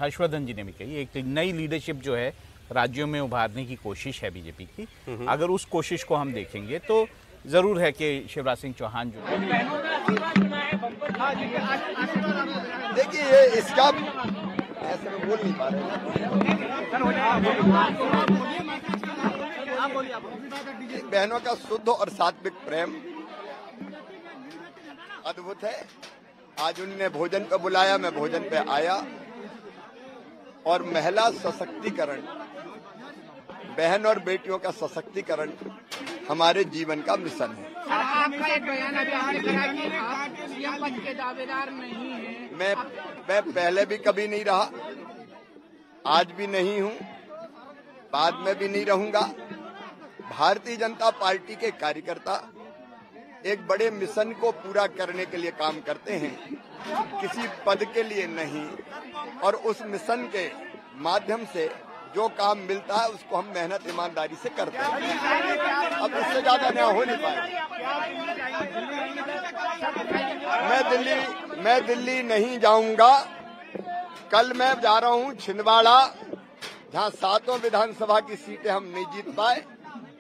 हर्षवर्धन जी ने भी कही, एक नई लीडरशिप जो है राज्यों में उभारने की कोशिश है बीजेपी की। अगर उस कोशिश को हम देखेंगे तो जरूर है कि शिवराज सिंह चौहान जो देखिए, ये इसका ऐसे में बोल नहीं पा रहे। बहनों का शुद्ध और सात्विक प्रेम अद्भुत है। आज उन्होंने भोजन पे बुलाया, मैं भोजन पे आया। और महिला सशक्तिकरण, बहन और बेटियों का सशक्तिकरण हमारे जीवन का मिशन है। आपका एक बयान अभी आपने कहा कि आप सीएम पद के दावेदार नहीं हैं। मैं पहले भी कभी नहीं रहा, आज भी नहीं हूं, बाद में भी नहीं रहूंगा। भारतीय जनता पार्टी के कार्यकर्ता एक बड़े मिशन को पूरा करने के लिए काम करते हैं, किसी पद के लिए नहीं। और उस मिशन के माध्यम से जो काम मिलता है उसको हम मेहनत ईमानदारी से करते हैं। अब इससे ज्यादा न्याय हो नहीं पाएगा। मैं दिल्ली नहीं जाऊंगा। कल मैं जा रहा हूं छिंदवाड़ा, जहां 7 विधानसभा की सीटें हम नहीं जीत पाए।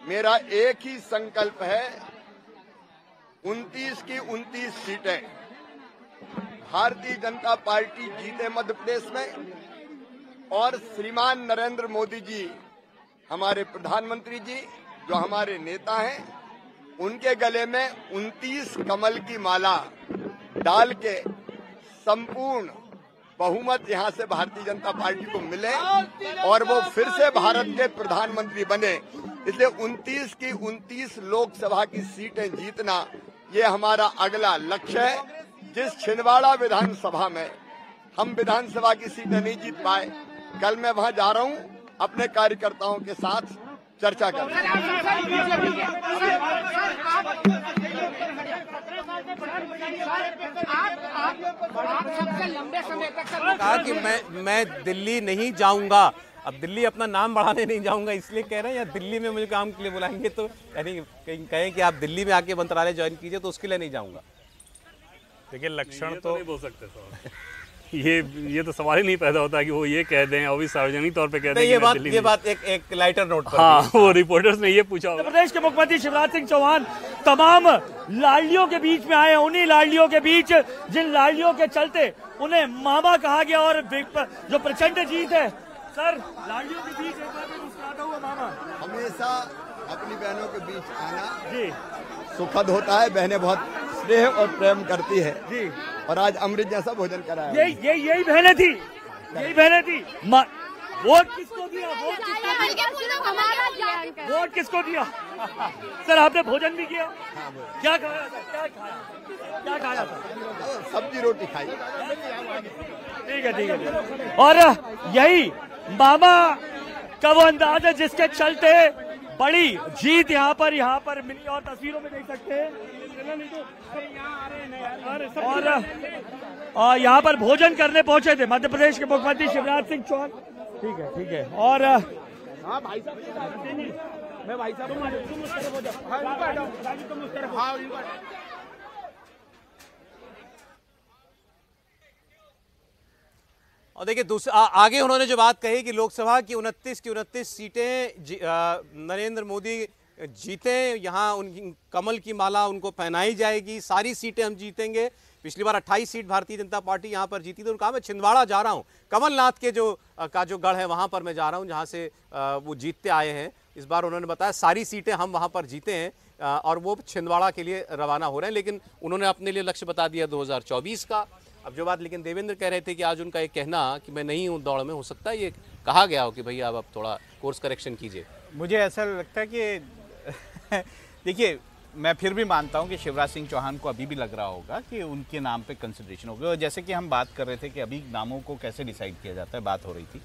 मेरा एक ही संकल्प है, 29 की 29 सीटें भारतीय जनता पार्टी जीते मध्य प्रदेश में, और श्रीमान नरेंद्र मोदी जी, हमारे प्रधानमंत्री जी, जो हमारे नेता हैं, उनके गले में 29 कमल की माला डाल के संपूर्ण बहुमत यहां से भारतीय जनता पार्टी को मिले और वो फिर से भारत के प्रधानमंत्री बने। इसलिए 29 की 29 लोकसभा की सीटें जीतना ये हमारा अगला लक्ष्य है। जिस छिंदवाड़ा विधानसभा में हम विधानसभा की सीटें नहीं जीत पाए, कल मैं वहां जा रहा हूं अपने कार्यकर्ताओं के साथ चर्चा कर। कहा कि मैं दिल्ली नहीं जाऊंगा। अब दिल्ली अपना नाम बढ़ाने नहीं जाऊंगा इसलिए कह रहे हैं, या दिल्ली में मुझे काम के लिए बुलाएंगे तो यानी कहीं कहें कि आप दिल्ली में आके मंत्रालय ज्वाइन कीजिए तो उसके लिए नहीं जाऊंगा। देखिए लक्षण तो नहीं बोल सकते सर। ये तो सवाल ही नहीं पैदा होता कि वो ये कह दें और भी सार्वजनिक तौर पे कह दें। ये बात एक लाइटर नोट पर। हाँ, वो रिपोर्टर्स ने ये पूछा। प्रदेश के मुख्यमंत्री शिवराज सिंह चौहान तमाम लाडलियों के बीच में आए, उन्हीं लाडलियों के बीच जिन लाडलियों के चलते उन्हें मामा कहा गया और जो प्रचंड जीत है। सर, लाडलियों के बीच एक बार मुस्कुराता हुआ मामा हमेशा अपनी बहनों के बीच आना जी सुखद होता है। बहनें बहुत स्नेह और प्रेम करती है जी, और आज अमृत जैसा भोजन कराया। यही बहनें थी, यही बहनें थी। वोट किसको दिया? वोट किसको दिया? सर, आपने भोजन भी किया? क्या खाया सर? क्या खाया सर? सब्जी रोटी खाई। ठीक है। और यही मामा का वो अंदाज है जिसके चलते बड़ी जीत यहाँ पर मिली, और तस्वीरों में देख सकते हैं। और यहाँ पर भोजन करने पहुंचे थे मध्य प्रदेश के मुख्यमंत्री शिवराज सिंह चौहान। ठीक है। और भाई साहब, मैं भाई साहब और देखिए आगे उन्होंने जो बात कही कि लोकसभा की 29 सीटें नरेंद्र मोदी जीते, यहाँ उनकी कमल की माला उनको पहनाई जाएगी, सारी सीटें हम जीतेंगे। पिछली बार 28 सीट भारतीय जनता पार्टी यहाँ पर जीती थी। उन्होंने कहा मैं छिंदवाड़ा जा रहा हूँ, कमलनाथ के जो गढ़ है वहाँ पर मैं जा रहा हूँ जहाँ से वो जीतते आए हैं। इस बार उन्होंने बताया सारी सीटें हम वहाँ पर जीते हैं और वो छिंदवाड़ा के लिए रवाना हो रहे हैं। लेकिन उन्होंने अपने लिए लक्ष्य बता दिया 2024 का। अब जो बात लेकिन देवेंद्र कह रहे थे कि आज उनका एक कहना कि मैं नहीं हूँ दौड़ में, हो सकता है ये कहा गया हो कि भैया अब थोड़ा कोर्स करेक्शन कीजिए। मुझे ऐसा लगता है कि देखिए, मैं फिर भी मानता हूं कि शिवराज सिंह चौहान को अभी भी लग रहा होगा कि उनके नाम पे कंसिडरेशन होगा। और जैसे कि हम बात कर रहे थे कि अभी नामों को कैसे डिसाइड किया जाता है, बात हो रही थी,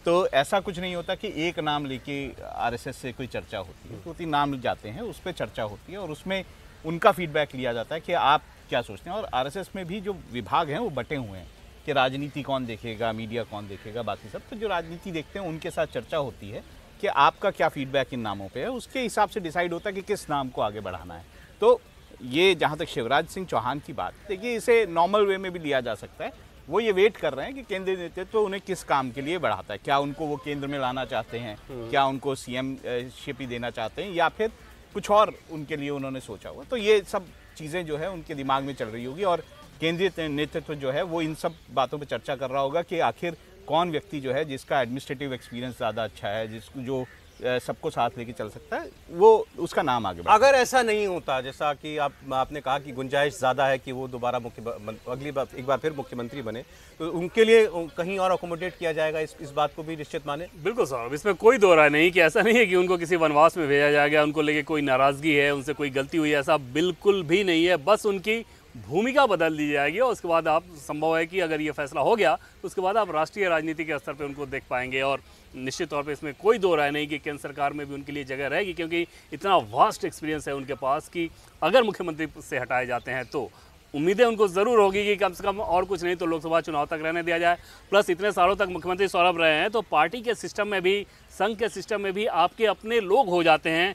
तो ऐसा कुछ नहीं होता कि एक नाम लेके आरएसएस से कोई चर्चा होती है। 2-3 नाम जाते हैं, उस पर चर्चा होती है और उसमें उनका फीडबैक लिया जाता है कि आप क्या सोचते हैं। और आरएसएस में भी जो विभाग हैं वो बटे हुए हैं कि राजनीति कौन देखेगा, मीडिया कौन देखेगा, बाकी सब। तो जो राजनीति देखते हैं उनके साथ चर्चा होती है कि आपका क्या फीडबैक इन नामों पे है, उसके हिसाब से डिसाइड होता है कि किस नाम को आगे बढ़ाना है। तो ये जहाँ तक शिवराज सिंह चौहान की बात, देखिए इसे नॉर्मल वे में भी लिया जा सकता है। वो ये वेट कर रहे हैं कि केंद्रीय नेतृत्व उन्हें किस काम के लिए बढ़ाता है। क्या उनको वो केंद्र में लाना चाहते हैं, क्या उनको सीएम शिप ही देना चाहते हैं, या फिर कुछ और उनके लिए उन्होंने सोचा हुआ। तो ये सब चीज़ें जो है उनके दिमाग में चल रही होगी और केंद्रीय नेतृत्व जो है वो इन सब बातों पर चर्चा कर रहा होगा कि आखिर कौन व्यक्ति जो है जिसका एडमिनिस्ट्रेटिव एक्सपीरियंस ज़्यादा अच्छा है, जो सबको साथ लेके चल सकता है, वो उसका नाम आगे बढ़ा। अगर ऐसा नहीं होता, जैसा कि आपने कहा कि गुंजाइश ज़्यादा है कि वो दोबारा अगली बार एक बार फिर मुख्यमंत्री बने, तो उनके लिए कहीं और अकोमोडेट किया जाएगा, इस बात को भी निश्चित माने। बिल्कुल साहब, इसमें कोई दो राय नहीं कि ऐसा नहीं है कि उनको किसी वनवास में भेजा जाएगा, उनको लेके कोई नाराज़गी है, उनसे कोई गलती हुई है, ऐसा बिल्कुल भी नहीं है। बस उनकी भूमिका बदल दी जाएगी और उसके बाद आप संभव है कि अगर ये फैसला हो गया तो उसके बाद आप राष्ट्रीय राजनीति के स्तर पे उनको देख पाएंगे। और निश्चित तौर पे इसमें कोई दो राय नहीं कि केंद्र सरकार में भी उनके लिए जगह रहेगी, क्योंकि इतना वास्ट एक्सपीरियंस है उनके पास कि अगर मुख्यमंत्री से हटाए जाते हैं तो उम्मीदें उनको ज़रूर होगी कि कम से कम और कुछ नहीं तो लोकसभा चुनाव तक रहने दिया जाए। प्लस इतने सालों तक मुख्यमंत्री सौरभ रहे हैं तो पार्टी के सिस्टम में भी संघ के सिस्टम में भी आपके अपने लोग हो जाते हैं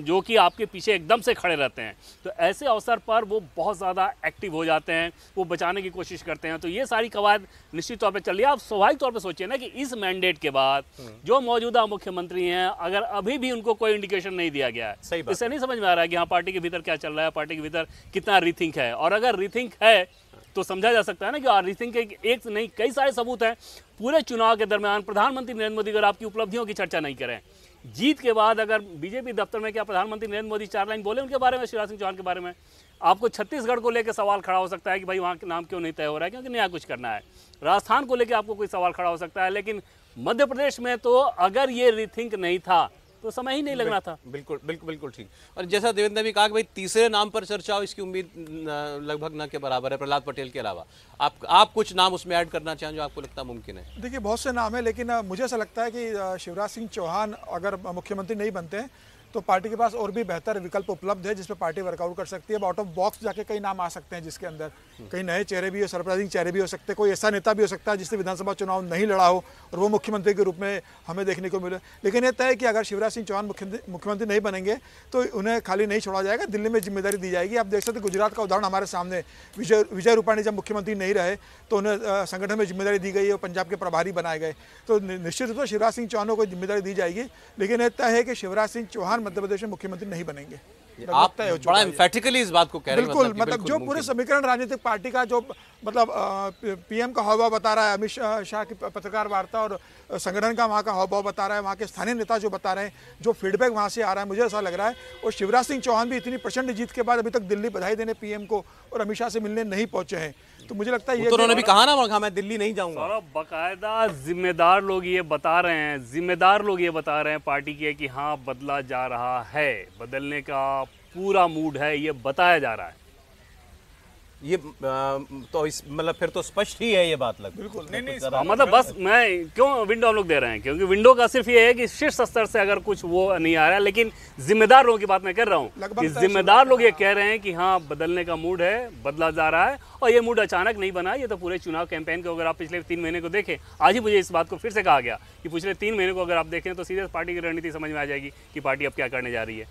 जो कि आपके पीछे एकदम से खड़े रहते हैं। तो ऐसे अवसर पर वो बहुत ज़्यादा एक्टिव हो जाते हैं, वो बचाने की कोशिश करते हैं। तो ये सारी कवायद निश्चित तौर पर चल रही है। आप स्वाभाविक तौर पर सोचिए ना कि इस मैंडेट के बाद जो मौजूदा मुख्यमंत्री हैं, अगर अभी भी उनको कोई इंडिकेशन नहीं दिया गया है, इससे नहीं समझ में आ रहा है कि हाँ पार्टी के भीतर क्या चल रहा है, पार्टी के भीतर कितना रीथिंक है। और अगर रीथिंक है तो समझा जा सकता है ना कि रीथिंक के एक नहीं कई सारे सबूत हैं। पूरे चुनाव के दरमियान प्रधानमंत्री नरेंद्र मोदी अगर आपकी उपलब्धियों की चर्चा नहीं करें, जीत के बाद अगर बीजेपी दफ्तर में क्या प्रधानमंत्री नरेंद्र मोदी 4 लाइन बोले उनके बारे में, शिवराज सिंह चौहान के बारे में, आपको छत्तीसगढ़ को लेकर सवाल खड़ा हो सकता है कि भाई वहाँ के नाम क्यों नहीं तय हो रहा है, क्योंकि नया कुछ करना है। राजस्थान को लेकर आपको कोई सवाल खड़ा हो सकता है, लेकिन मध्य प्रदेश में तो अगर ये रीथिंक नहीं था तो समय ही नहीं लगना था। बिल्कुल बिल्कुल बिल्कुल ठीक। और जैसा देवेंद्र ने भी कहा कि भाई तीसरे नाम पर चर्चा हो, इसकी उम्मीद लगभग न के बराबर है प्रहलाद पटेल के अलावा। आप कुछ नाम उसमें ऐड करना चाहें जो आपको लगता मुमकिन है? देखिए बहुत से नाम है, लेकिन मुझे ऐसा लगता है कि शिवराज सिंह चौहान अगर मुख्यमंत्री नहीं बनते हैं तो पार्टी के पास और भी बेहतर विकल्प उपलब्ध है जिसपे पार्टी वर्कआउट कर सकती है। आउट ऑफ बॉक्स जाके कई नाम आ सकते हैं, जिसके अंदर कई नए चेहरे भी हो, सरप्राइजिंग चेहरे भी हो सकते हैं। कोई ऐसा नेता भी हो सकता है जिसने विधानसभा चुनाव नहीं लड़ा हो और वो मुख्यमंत्री के रूप में हमें देखने को मिले। लेकिन ये तय है कि अगर शिवराज सिंह चौहान मुख्यमंत्री नहीं बनेंगे तो उन्हें खाली नहीं छोड़ा जाएगा, दिल्ली में जिम्मेदारी दी जाएगी। आप देख सकते हैं गुजरात का उदाहरण हमारे सामने, विजय रूपाणी जब मुख्यमंत्री नहीं रहे तो उन्हें संगठन में जिम्मेदारी दी गई और पंजाब के प्रभारी बनाए गए। तो निश्चित रूप से शिवराज सिंह चौहान को जिम्मेदारी दी जाएगी, लेकिन ये तय है कि शिवराज सिंह चौहान मध्य प्रदेश में मुख्यमंत्री नहीं बनेंगे। आप बड़ा एम्फेटिकली इस बात को कह रहे हैं। बिल्कुल, मतलब जो पूरे समीकरण राजनीतिक पार्टी का जो मतलब पीएम का हावभाव बता रहा है, अमित शाह की पत्रकार वार्ता और संगठन का वहाँ का हावभाव बता रहा है, वहाँ के स्थानीय नेता जो बता रहे हैं, जो फीडबैक वहाँ से आ रहा है, मुझे ऐसा लग रहा है। और शिवराज सिंह चौहान भी इतनी प्रचंड जीत के बाद अभी तक दिल्ली बधाई देने पीएम को और अमित शाह से मिलने नहीं पहुंचे हैं। तो मुझे लगता है ये उन्होंने भी कहा ना मैं दिल्ली नहीं जाऊंगा। और बाकायदा जिम्मेदार लोग ये बता रहे हैं, पार्टी के कि हाँ बदला जा रहा है, बदलने का पूरा मूड है, ये बताया जा रहा है। ये तो इस मतलब फिर तो स्पष्ट ही है ये बात लग। बिल्कुल नहीं मतलब बस मैं क्यों विंडो हम लोग दे रहे हैं, क्योंकि विंडो का सिर्फ ये है कि शीर्ष स्तर से अगर कुछ वो नहीं आ रहा है, लेकिन जिम्मेदार लोगों की बात मैं कर रहा हूँ कि जिम्मेदार लोग ये कह रहे हैं कि हाँ बदलने का मूड है, बदला जा रहा है। और ये मूड अचानक नहीं बना, ये तो पूरे चुनाव कैंपेन को अगर आप पिछले 3 महीने को देखें, आज ही मुझे इस बात को फिर से कहा गया कि पिछले 3 महीने को अगर आप देखें तो सीधे पार्टी की रणनीति समझ में आ जाएगी कि पार्टी अब क्या करने जा रही है।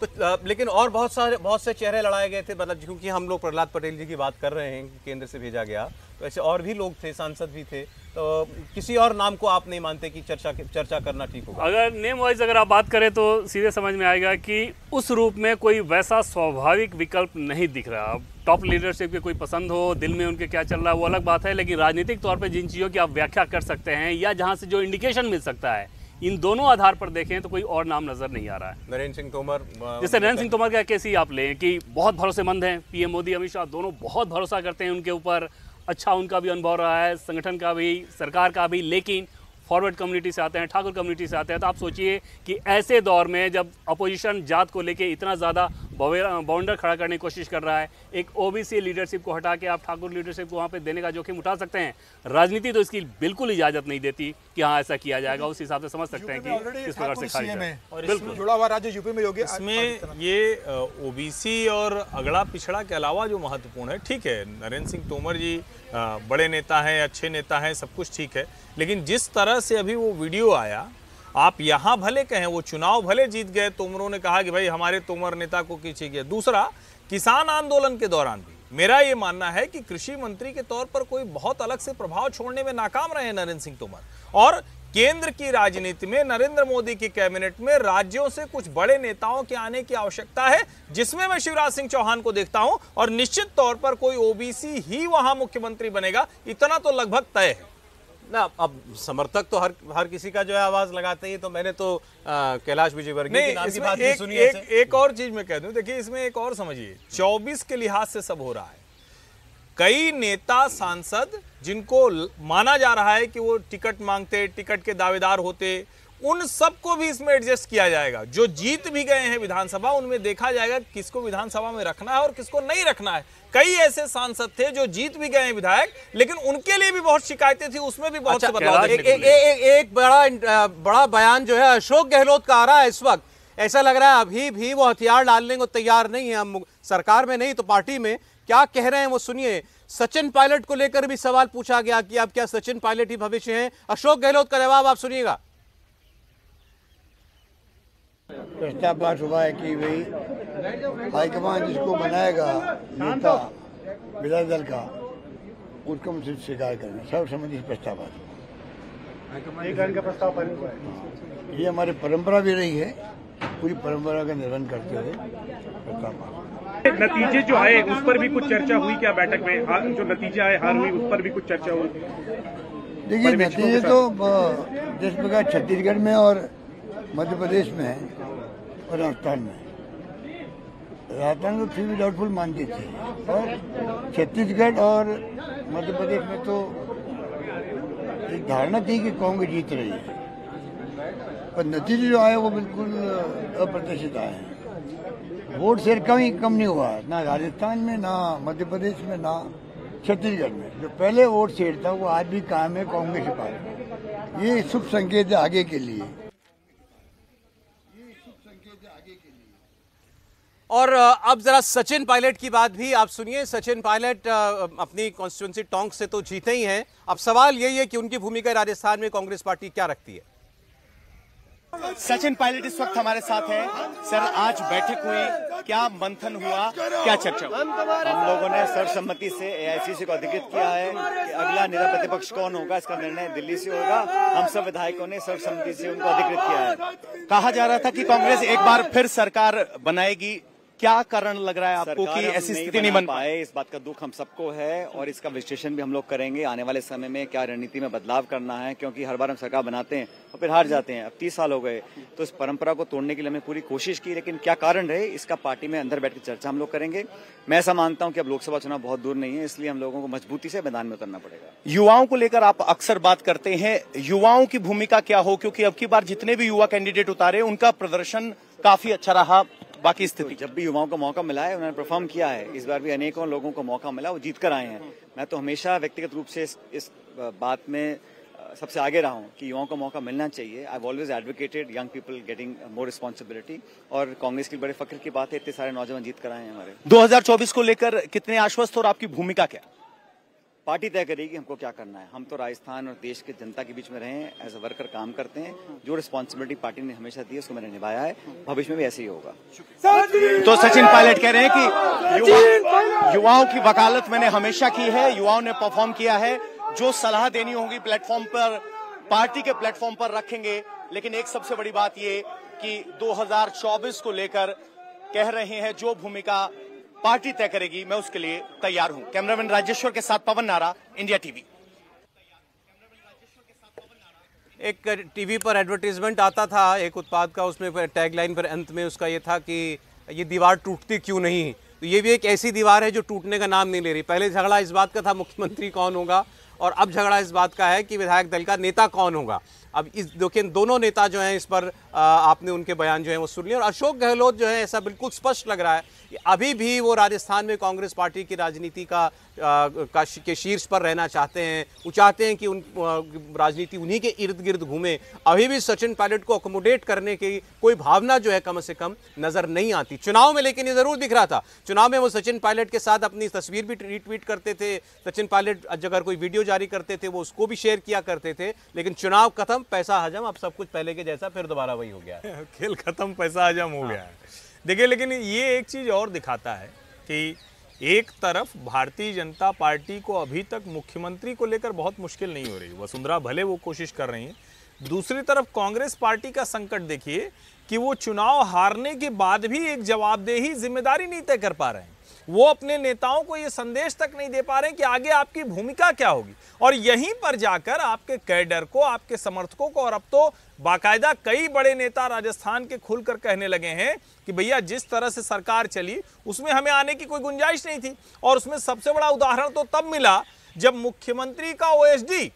तो लेकिन और बहुत से चेहरे लड़ाए गए थे, मतलब क्योंकि हम लोग प्रहलाद पटेल जी की बात कर रहे हैं कि केंद्र से भेजा गया, तो ऐसे और भी लोग थे, सांसद भी थे। तो किसी और नाम को आप नहीं मानते कि चर्चा करना ठीक होगा? अगर नेम वाइज अगर आप बात करें तो सीधे समझ में आएगा कि उस रूप में कोई वैसा स्वाभाविक विकल्प नहीं दिख रहा। अब टॉप लीडरशिप के कोई पसंद हो, दिल में उनके क्या चल रहा है वो अलग बात है, लेकिन राजनीतिक तौर पर जिन चीज़ों की आप व्याख्या कर सकते हैं या जहाँ से जो इंडिकेशन मिल सकता है, इन दोनों आधार पर देखें तो कोई और नाम नजर नहीं आ रहा है। नरेंद्र सिंह तोमर, जैसे नरेंद्र सिंह तोमर का केस ही आप लें कि बहुत भरोसेमंद हैं, पीएम मोदी अमित शाह दोनों बहुत भरोसा करते हैं उनके ऊपर, अच्छा उनका भी अनुभव रहा है, संगठन का भी, सरकार का भी। लेकिन फॉरवर्ड कम्युनिटी से आते हैं, ठाकुर कम्युनिटी से आते हैं, तो आप सोचिए कि ऐसे दौर में जब अपोजिशन जात को लेके इतना ज़्यादा बाउंडर खड़ा करने की कोशिश कर रहा है, एक ओबीसी लीडरशिप को हटा के आप ठाकुर लीडरशिप को वहाँ पे देने का जोखिम उठा सकते हैं। राजनीति तो इसकी बिल्कुल इजाज़त नहीं देती कि हाँ ऐसा किया जाएगा, उस हिसाब से समझ सकते हैं कि किस प्रकार से खारिज है। बिल्कुल जुड़ा हुआ राज्य यूपी में योगी, इसमें ये ओबीसी और अगड़ा पिछड़ा के अलावा जो महत्वपूर्ण है, ठीक है नरेंद्र सिंह तोमर जी बड़े नेता हैं, अच्छे नेता हैं, सब कुछ ठीक है, लेकिन जिस तरह से अभी वो वीडियो आया, आप यहाँ भले कहें वो चुनाव भले जीत गए, तोमरों ने कहा कि भाई हमारे तोमर नेता को खींचे गया। दूसरा, किसान आंदोलन के दौरान भी मेरा ये मानना है कि कृषि मंत्री के तौर पर कोई बहुत अलग से प्रभाव छोड़ने में नाकाम रहे नरेंद्र सिंह तोमर। और केंद्र की राजनीति में नरेंद्र मोदी की कैबिनेट में राज्यों से कुछ बड़े नेताओं के आने की आवश्यकता है, जिसमें मैं शिवराज सिंह चौहान को देखता हूं। और निश्चित तौर पर कोई ओबीसी ही वहां मुख्यमंत्री बनेगा, इतना तो लगभग तय है ना। अब समर्थक तो हर किसी का जो है आवाज लगाते ही, तो मैंने तो कैलाश विजयवर्गीय के नाम की बात भी सुनी है। एक और चीज मैं कह दूं, देखिए इसमें एक और समझिए, 24 के लिहाज से सब हो रहा है। कई नेता सांसद जिनको माना जा रहा है कि वो टिकट मांगते, टिकट के दावेदार होते, उन सबको भी इसमें एडजस्ट किया जाएगा। जो जीत भी गए हैं विधानसभा, उनमें देखा जाएगा किसको विधानसभा में रखना है और किसको नहीं रखना है। कई ऐसे सांसद थे जो जीत भी गए हैं विधायक, लेकिन उनके लिए भी बहुत शिकायतें थी, उसमें भी बहुत से बदलाव देखने को मिले। एक बड़ा बयान जो है अशोक गहलोत का आ रहा है इस वक्त। ऐसा लग रहा है अभी भी वो हथियार डालने को तैयार नहीं है, हम सरकार में नहीं तो पार्टी में। क्या कह रहे हैं वो सुनिए। सचिन पायलट को लेकर भी सवाल पूछा गया कि अब क्या सचिन पायलट ही भविष्य है। अशोक गहलोत का जवाब आप सुनिएगा। प्रस्ताव पास हुआ है कि भाई हाईकमान जिसको बनाएगा नेता विधायक दल का उसको हम स्वीकार करेंगे। सर्वसम्मति प्रस्ताव पास का प्रस्ताव पास हुआ है। ये हमारी परंपरा भी रही है, पूरी परंपरा का निर्वहन करते हुए प्रस्ताव पास। नतीजे जो आए उस पर भी कुछ चर्चा हुई क्या बैठक में? जो नतीजे आए, हार हुई, उस पर भी कुछ चर्चा हुई? देखिए नतीजे तो जिस प्रकार छत्तीसगढ़ में और मध्य प्रदेश में है और राजस्थान में, राजस्थान को फिर भी डाउटफुल मानती थी और छत्तीसगढ़ और मध्य प्रदेश में तो एक धारणा थी कि कांग्रेस जीत रही है, पर नतीजे जो आए वो बिल्कुल अप्रत्याशित आए हैं। वोट शेयर कम नहीं हुआ, ना राजस्थान में, ना मध्य प्रदेश में, ना छत्तीसगढ़ में। जो पहले वोट शेयर था वो आज भी कायम है कांग्रेस के पास। ये शुभ संकेत है आगे के लिए। और अब जरा सचिन पायलट की बात भी आप सुनिए। सचिन पायलट अपनी कॉन्स्टिट्यूंसी टोंक से तो जीते ही हैं, अब सवाल यही है कि उनकी भूमिका राजस्थान में कांग्रेस पार्टी क्या रखती है। सचिन पायलट इस वक्त हमारे साथ हैं। सर, आज बैठक हुई, क्या मंथन हुआ, क्या चर्चा हुई? हम लोगों ने सर्वसम्मति से एआईसीसी को अधिकृत किया है कि अगला नेता प्रतिपक्ष कौन होगा, इसका निर्णय दिल्ली से होगा। हम सब विधायकों ने सर्वसम्मति से उनको अधिकृत किया है। कहा जा रहा था कि कांग्रेस एक बार फिर सरकार बनाएगी, क्या कारण लग रहा है आपको कि ऐसी स्थिति नहीं बन पाए? इस बात का दुख हम सबको है और इसका विश्लेषण भी हम लोग करेंगे आने वाले समय में, क्या रणनीति में बदलाव करना है, क्योंकि हर बार हम सरकार बनाते हैं और फिर हार जाते हैं। अब 30 साल हो गए, तो इस परंपरा को तोड़ने के लिए हमने पूरी कोशिश की, लेकिन क्या कारण रहे इसका पार्टी में अंदर बैठ के चर्चा हम लोग करेंगे। मैं ऐसा मानता हूं कि अब लोकसभा चुनाव बहुत दूर नहीं है, इसलिए हम लोगों को मजबूती से मैदान में उतरना पड़ेगा। युवाओं को लेकर आप अक्सर बात करते हैं, युवाओं की भूमिका क्या हो, क्योंकि अब की बार जितने भी युवा कैंडिडेट उतारे उनका प्रदर्शन काफी अच्छा रहा। बाकी स्थिति जब भी युवाओं को मौका मिला है उन्होंने परफॉर्म किया है। इस बार भी अनेकों लोगों को मौका मिला, वो जीत कर आए हैं। मैं तो हमेशा व्यक्तिगत रूप से इस बात में सबसे आगे रहा हूं कि युवाओं को मौका मिलना चाहिए। I have always advocated young people getting more responsibility, और कांग्रेस की बड़े फख्र की बात है इतने सारे नौजवान जीत कर आए हैं हमारे। 2024 को लेकर कितने आश्वस्त और आपकी भूमिका क्या? पार्टी तय करेगी हमको क्या करना है। हम तो राजस्थान और देश के जनता के बीच में रहे हैं, एज अ वर्कर काम करते हैं। जो रिस्पांसिबिलिटी पार्टी ने हमेशा दी है उसको मैंने निभाया है, भविष्य में भी ऐसे ही होगा। तो सचिन पायलट कह रहे हैं कि युवाओं की वकालत मैंने हमेशा की है, युवाओं ने परफॉर्म किया है, जो सलाह देनी होगी प्लेटफॉर्म पर, पार्टी के प्लेटफॉर्म पर रखेंगे। लेकिन एक सबसे बड़ी बात ये कि 2024 को लेकर कह रहे हैं जो भूमिका पार्टी तय करेगी मैं उसके लिए तैयार हूं। कैमरामैन राजेश्वर के साथ पवन नारा, इंडिया टीवी। एक टीवी पर एडवर्टीजमेंट आता था एक उत्पाद का, उसमें टैगलाइन पर अंत में उसका ये था कि ये दीवार टूटती क्यों नहीं। तो ये भी एक ऐसी दीवार है जो टूटने का नाम नहीं ले रही। पहले झगड़ा इस बात का था मुख्यमंत्री कौन होगा, और अब झगड़ा इस बात का है कि विधायक दल का नेता कौन होगा। अब इस दोनों नेता जो हैं इस पर आपने उनके बयान जो है वो सुन लिए, और अशोक गहलोत जो है ऐसा बिल्कुल स्पष्ट लग रहा है कि अभी भी वो राजस्थान में कांग्रेस पार्टी की राजनीति के शीर्ष पर रहना चाहते हैं। वो चाहते हैं कि उन राजनीति उन्हीं के इर्द गिर्द घूमे। अभी भी सचिन पायलट को अकोमोडेट करने की कोई भावना जो है कम से कम नजर नहीं आती। चुनाव में लेकिन ये जरूर दिख रहा था, चुनाव में वो सचिन पायलट के साथ अपनी तस्वीर भी रिट्वीट करते थे। सचिन पायलट अगर कोई वीडियो जारी करते थे वो उसको भी शेयर किया करते थे। लेकिन चुनाव खत्म, पैसा हजम, अब सब कुछ पहले के जैसा फिर दोबारा वही हो गया है। खेल खत्म, पैसा हजम हो गया है। देखिए, लेकिन ये एक चीज और दिखाता है कि एक तरफ भारतीय जनता पार्टी को अभी तक मुख्यमंत्री को लेकर बहुत मुश्किल नहीं हो रही, वसुंधरा भले वो कोशिश कर रही हैं। दूसरी तरफ कांग्रेस पार्टी का संकट देखिए कि वो चुनाव हारने के बाद भी एक जवाबदेही जिम्मेदारी नहीं तय कर पा रहे हैं। वो अपने नेताओं को ये संदेश तक नहीं दे पा रहे हैं कि आगे आपकी भूमिका क्या होगी। और यहीं पर जाकर आपके कैडर को, आपके समर्थकों को, और अब तो बाकायदा कई बड़े नेता राजस्थान के खुलकर कहने लगे हैं कि भैया जिस तरह से सरकार चली उसमें हमें आने की कोई गुंजाइश नहीं थी। और उसमें सबसे बड़ा उदाहरण तो तब मिला जब मुख्यमंत्री का ओएसडी,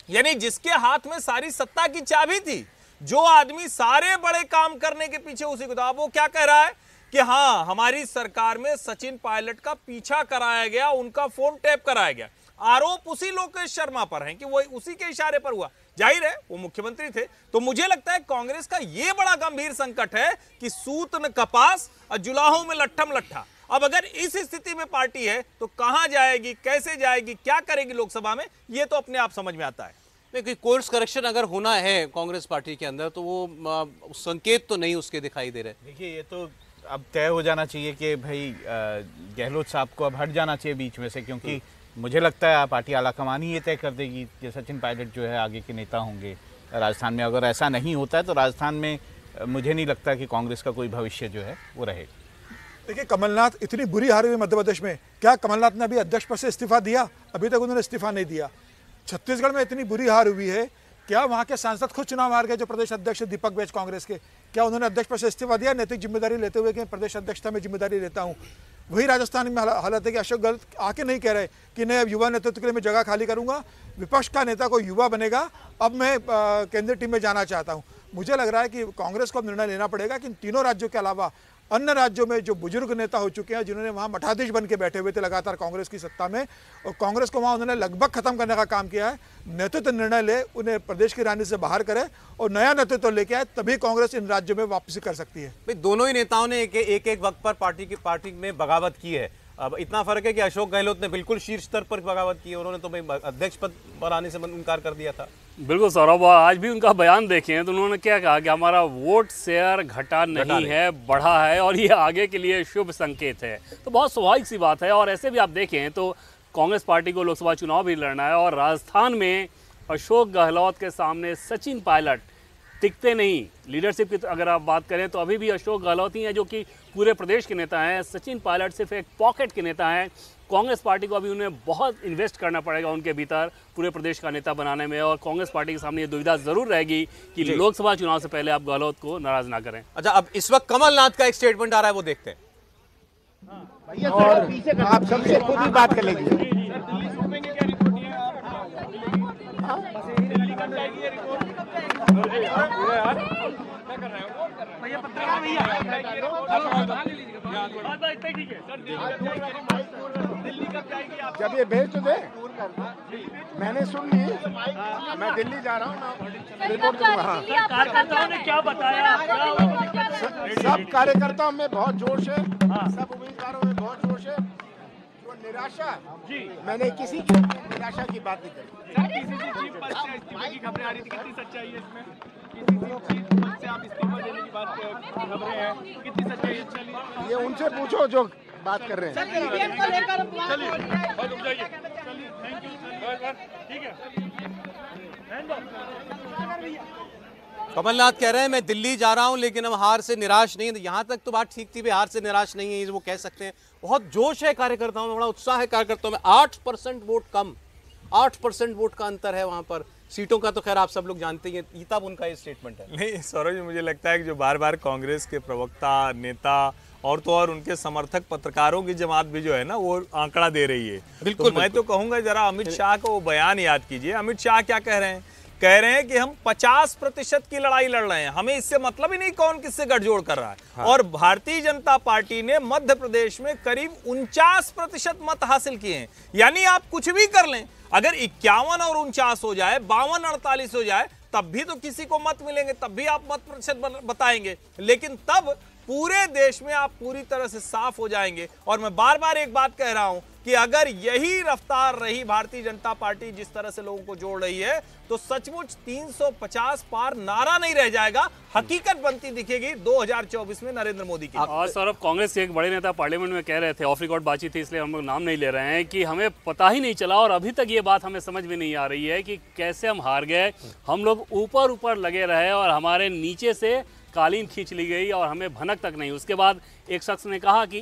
यानी जिसके हाथ में सारी सत्ता की चाबी थी, जो आदमी सारे बड़े काम करने के पीछे उसी को था, वो क्या कह रहा है कि हाँ हमारी सरकार में सचिन पायलट का पीछा कराया गया, उनका फोन टैप कराया गया। आरोप उसी लोकेश शर्मा पर है कि वो उसी के इशारे पर हुआ। जाहिर है वो मुख्यमंत्री थे। तो मुझे लगता है कांग्रेस का ये बड़ा गंभीर संकट है कि सूत न कपास और जुलाहों में लट्ठम लट्ठा। अब अगर इस स्थिति में पार्टी है तो कहां जाएगी, कैसे जाएगी, क्या करेगी लोकसभा में, ये तो अपने आप समझ में आता है। नहीं, कोर्स करेक्शन अगर होना है कांग्रेस पार्टी के अंदर तो वो संकेत तो नहीं उसके दिखाई दे रहे। देखिए, ये तो अब तय हो जाना चाहिए कि भाई गहलोत साहब को अब हट जाना चाहिए बीच में से, क्योंकि मुझे लगता है पार्टी आलाकमान ही ये तय कर देगी कि सचिन पायलट जो है आगे के नेता होंगे राजस्थान में। अगर ऐसा नहीं होता है तो राजस्थान में मुझे नहीं लगता कि कांग्रेस का कोई भविष्य जो है वो रहेगा। देखिए, कमलनाथ इतनी बुरी हार हुई मध्य प्रदेश में, क्या कमलनाथ ने अभी अध्यक्ष पद से इस्तीफा दिया? अभी तक उन्होंने इस्तीफा नहीं दिया। छत्तीसगढ़ में इतनी बुरी हार हुई है, क्या वहाँ के सांसद खुद चुनाव हार गए जो प्रदेश अध्यक्ष दीपक बैज कांग्रेस के? क्या उन्होंने अध्यक्ष पद से इस्तीफा दिया नैतिक जिम्मेदारी लेते हुए कि प्रदेश अध्यक्षता में जिम्मेदारी लेता हूँ? वही राजस्थान में हालत है कि अशोक गहलोत आके नहीं कह रहे कि नहीं अब युवा नेतृत्व के लिए मैं जगह खाली करूंगा, विपक्ष का नेता कोई युवा बनेगा, अब मैं केंद्रीय टीम में जाना चाहता हूं। मुझे लग रहा है कि कांग्रेस को अब निर्णय लेना पड़ेगा कि इन तीनों राज्यों के अलावा अन्य राज्यों में जो बुजुर्ग नेता हो चुके हैं, जिन्होंने वहाँ मठाधीश बन के बैठे हुए थे लगातार कांग्रेस की सत्ता में, और कांग्रेस को वहाँ उन्होंने लगभग खत्म करने का काम किया है, नेतृत्व निर्णय ले, उन्हें प्रदेश की राजनीति से बाहर करे और नया नेतृत्व लेके आए, तभी कांग्रेस इन राज्यों में वापसी कर सकती है। भाई, दोनों ही नेताओं ने एक वक्त पर पार्टी में बगावत की है। अब इतना फर्क है कि अशोक गहलोत ने बिल्कुल शीर्ष स्तर पर बगावत की है, उन्होंने तो भाई अध्यक्ष पद पर आने से इनकार कर दिया था। बिल्कुल सौरभ, आज भी उनका बयान देखें तो उन्होंने क्या कहा कि हमारा वोट शेयर घटा नहीं है, बढ़ा है और ये आगे के लिए शुभ संकेत है। तो बहुत स्वाभाविक सी बात है। और ऐसे भी आप देखें तो कांग्रेस पार्टी को लोकसभा चुनाव भी लड़ना है और राजस्थान में अशोक गहलोत के सामने सचिन पायलट टिकते नहीं। लीडरशिप की अगर आप बात करें तो अभी भी अशोक गहलोत ही हैं जो कि पूरे प्रदेश के नेता हैं। सचिन पायलट सिर्फ एक पॉकेट के नेता हैं। कांग्रेस पार्टी को अभी उन्हें बहुत इन्वेस्ट करना पड़ेगा उनके भीतर पूरे प्रदेश का नेता बनाने में, और कांग्रेस पार्टी के सामने ये दुविधा जरूर रहेगी कि लोकसभा चुनाव से पहले आप गहलोत को नाराज ना करें। अच्छा, अब इस वक्त कमलनाथ का एक स्टेटमेंट आ रहा है, वो देखते हैं। और आप सबसे खुद ही बात कर लेंगे। जब ये भेज तो दे, मैंने सुन ली, मैं दिल्ली जा रहा हूँ, रिपोर्ट करूँगा। कार्यकर्ताओं ने क्या बताया? सब कार्यकर्ताओं में बहुत जोश है, सब उम्मीदवारों में बहुत जोश है। जो निराशा जी, मैंने किसी की निराशा की बात नहीं करी। खबरें आ रही थी, कितनी सच्चाई है इसमें? किसी चीज से आप इस्तीफा देने की बात खबरें हैं, कितनी सच्चाई है? ये उनसे पूछो जो बात कर रहे हैं। कमलनाथ कह रहे हैं मैं दिल्ली जा रहा हूं लेकिन हम हार से निराश नहीं है। यहां तक तो बात ठीक थी, हार से निराश नहीं है वो कह सकते हैं। बहुत जोश है कार्यकर्ताओं में, बड़ा उत्साह है कार्यकर्ताओं में। 8% वोट कम, 8% वोट का अंतर है वहां पर। सीटों का तो खैर आप सब लोग जानते ही हैं, तब उनका ये स्टेटमेंट है। नहीं सौरभ जी, मुझे लगता है कि जो बार बार कांग्रेस के प्रवक्ता, नेता और तो और उनके समर्थक पत्रकारों की जमात भी जो है ना वो आंकड़ा दे रही है। बिल्कुल, तो मैं तो कहूंगा जरा अमित शाह का वो बयान याद कीजिए। अमित शाह क्या कह रहे हैं? कह रहे हैं कि हम 50% की लड़ाई लड़ रहे हैं, हमें इससे मतलब ही नहीं कौन किससे गठजोड़ कर रहा है। हाँ। और भारतीय जनता पार्टी ने मध्य प्रदेश में करीब 49% मत हासिल किए हैं। यानी आप कुछ भी कर लें, अगर 51 और 49 हो जाए, 52-48 हो जाए, तब भी तो किसी को मत मिलेंगे, तब भी आप मत प्रतिशत बताएंगे, लेकिन तब पूरे देश में आप पूरी तरह से साफ हो जाएंगे। और मैं बार बार एक बात कह रहा हूं कि अगर यही रफ्तार रही भारतीय जनता पार्टी जिस तरह से लोगों को जोड़ रही है, तो सचमुच 350 पार नारा नहीं रह जाएगा, हकीकत बनती दिखेगी 2024 में नरेंद्र मोदी की। और सौरभ, कांग्रेस के एक बड़े नेता पार्लियामेंट में कह रहे थे, ऑफ रिकॉर्ड बातचीत थी इसलिए हम लोग नाम नहीं ले रहे हैं, कि हमें पता ही नहीं चला और अभी तक ये बात हमें समझ में नहीं आ रही है कि कैसे हम हार गए। हम लोग ऊपर ऊपर लगे रहे और हमारे नीचे से कालीन खींच ली गई और हमें भनक तक नहीं। उसके बाद एक शख्स ने कहा कि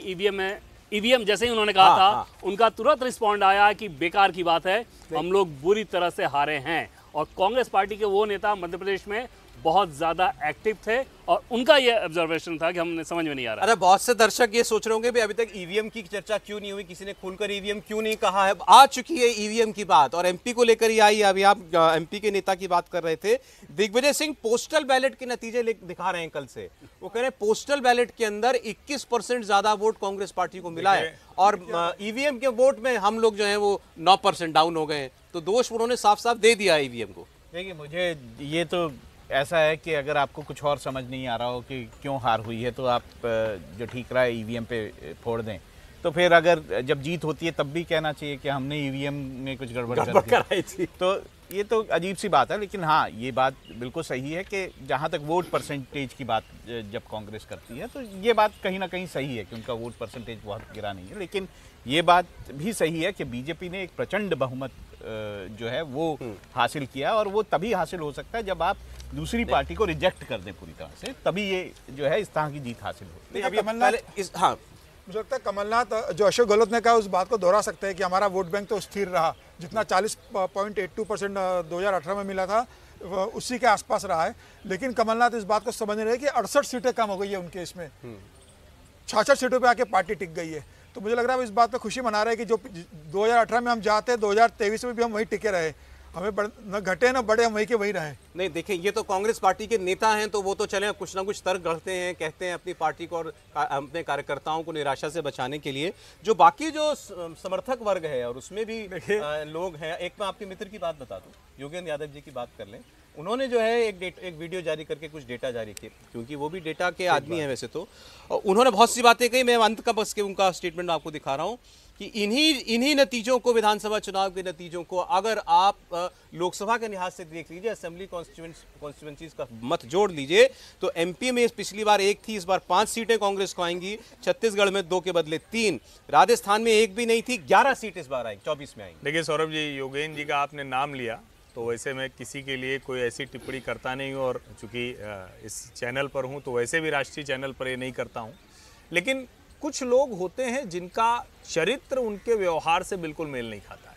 ईवीएम जैसे ही उन्होंने कहा था, उनका तुरंत रिस्पॉन्ड आया कि बेकार की बात है, हम लोग बुरी तरह से हारे हैं। और कांग्रेस पार्टी के वो नेता मध्य प्रदेश में बहुत ज्यादा एक्टिव थे और उनका ये ऑब्जर्वेशन था कि हमें समझ में नहीं आ रहा। अरे बहुत से दर्शक ये सोच रहे होंगे भी अभी तक ईवीएम की चर्चा क्यों नहीं हुई, किसी ने खुलकर ईवीएम क्यों नहीं कहा है। आ चुकी है ईवीएम की बात और एमपी को लेकर ही आई है। अभी आप एमपी के नेता की बात कर रहे थे, दिग्विजय सिंह पोस्टल बैलेट के नतीजे दिखा रहे हैं कल से। वो कह रहे हैं पोस्टल बैलेट के अंदर 21% ज्यादा वोट कांग्रेस पार्टी को मिला है और ईवीएम के वोट में हम लोग जो है वो 9% डाउन हो गए हैं। तो दोष उन्होंने साफ साफ दे दिया ईवीएम को। देखिए, मुझे ये तो ऐसा है कि अगर आपको कुछ और समझ नहीं आ रहा हो कि क्यों हार हुई है, तो आप जो ठीक रहा है ईवीएम पे फोड़ दें। तो फिर अगर जब जीत होती है तब भी कहना चाहिए कि हमने ईवीएम में कुछ गड़बड़ कराई थी। तो ये तो अजीब सी बात है, लेकिन हाँ ये बात बिल्कुल सही है कि जहाँ तक वोट परसेंटेज की बात जब कांग्रेस करती है तो ये बात कहीं ना कहीं सही है कि उनका वोट परसेंटेज बहुत गिरा नहीं है। लेकिन ये बात भी सही है कि बीजेपी ने एक प्रचंड बहुमत जो है वो हासिल किया, और वो तभी हासिल हो सकता है जब आप दूसरी पार्टी को रिजेक्ट कर दें पूरी तरह से, तभी ये जो है इस तरह की जीत हासिल हो। हाँ, मुझे लगता है कमलनाथ जो अशोक गहलोत ने कहा उस बात को दोहरा सकते हैं कि हमारा वोट बैंक तो स्थिर रहा, जितना 40.82% 2018 में मिला था उसी के आसपास रहा है। लेकिन कमलनाथ इस बात को समझ रहे हैं कि 68 सीटें कम हो गई है उनके, इसमें 66 सीटों पे आके पार्टी टिक गई है। तो मुझे लग रहा है इस बात पे खुशी मना रहे हैं कि जो 2018 में हम जाते 2023 में भी हम वहीं टिके रहे, हमें न घटे न बढ़े, हम वहीं के वहीं रहे। नहीं देखें, ये तो कांग्रेस पार्टी के नेता हैं तो वो तो चले कुछ ना कुछ तर्क गढ़ते हैं, कहते हैं अपनी पार्टी को और अपने कार्यकर्ताओं को निराशा से बचाने के लिए। जो बाकी जो समर्थक वर्ग है और उसमें भी लोग हैं, एक मैं आपके मित्र की बात बता दूं, योगेंद्र यादव जी की बात कर लें। उन्होंने जो है एक वीडियो जारी करके कुछ डेटा जारी किए, क्योंकि वो भी डेटा के आदमी हैं वैसे तो। उन्होंने बहुत सी बातें कही, मैं अंत का बस के उनका स्टेटमेंट आपको दिखा रहा हूँ कि इन्हीं नतीजों को, विधानसभा चुनाव के नतीजों को अगर आप लोकसभा के लिहाज से देख लीजिए, असेंबली कॉन्स्टिट्यूएंसीज का मत जोड़ लीजिए, तो एमपी में पिछली बार 1 थी, इस बार 5 सीटें कांग्रेस को आएंगी। छत्तीसगढ़ में 2 के बदले 3, राजस्थान में 1 भी नहीं थी, 11 सीट इस बार आएंगी, 24 में आएंगी। देखिए सौरभ जी, योगेंद्र जी का आपने नाम लिया तो वैसे मैं किसी के लिए कोई ऐसी टिप्पणी करता नहीं हूँ, और चूंकि इस चैनल पर हूँ तो वैसे भी राष्ट्रीय चैनल पर ये नहीं करता हूँ। लेकिन कुछ लोग होते हैं जिनका चरित्र उनके व्यवहार से बिल्कुल मेल नहीं खाता है।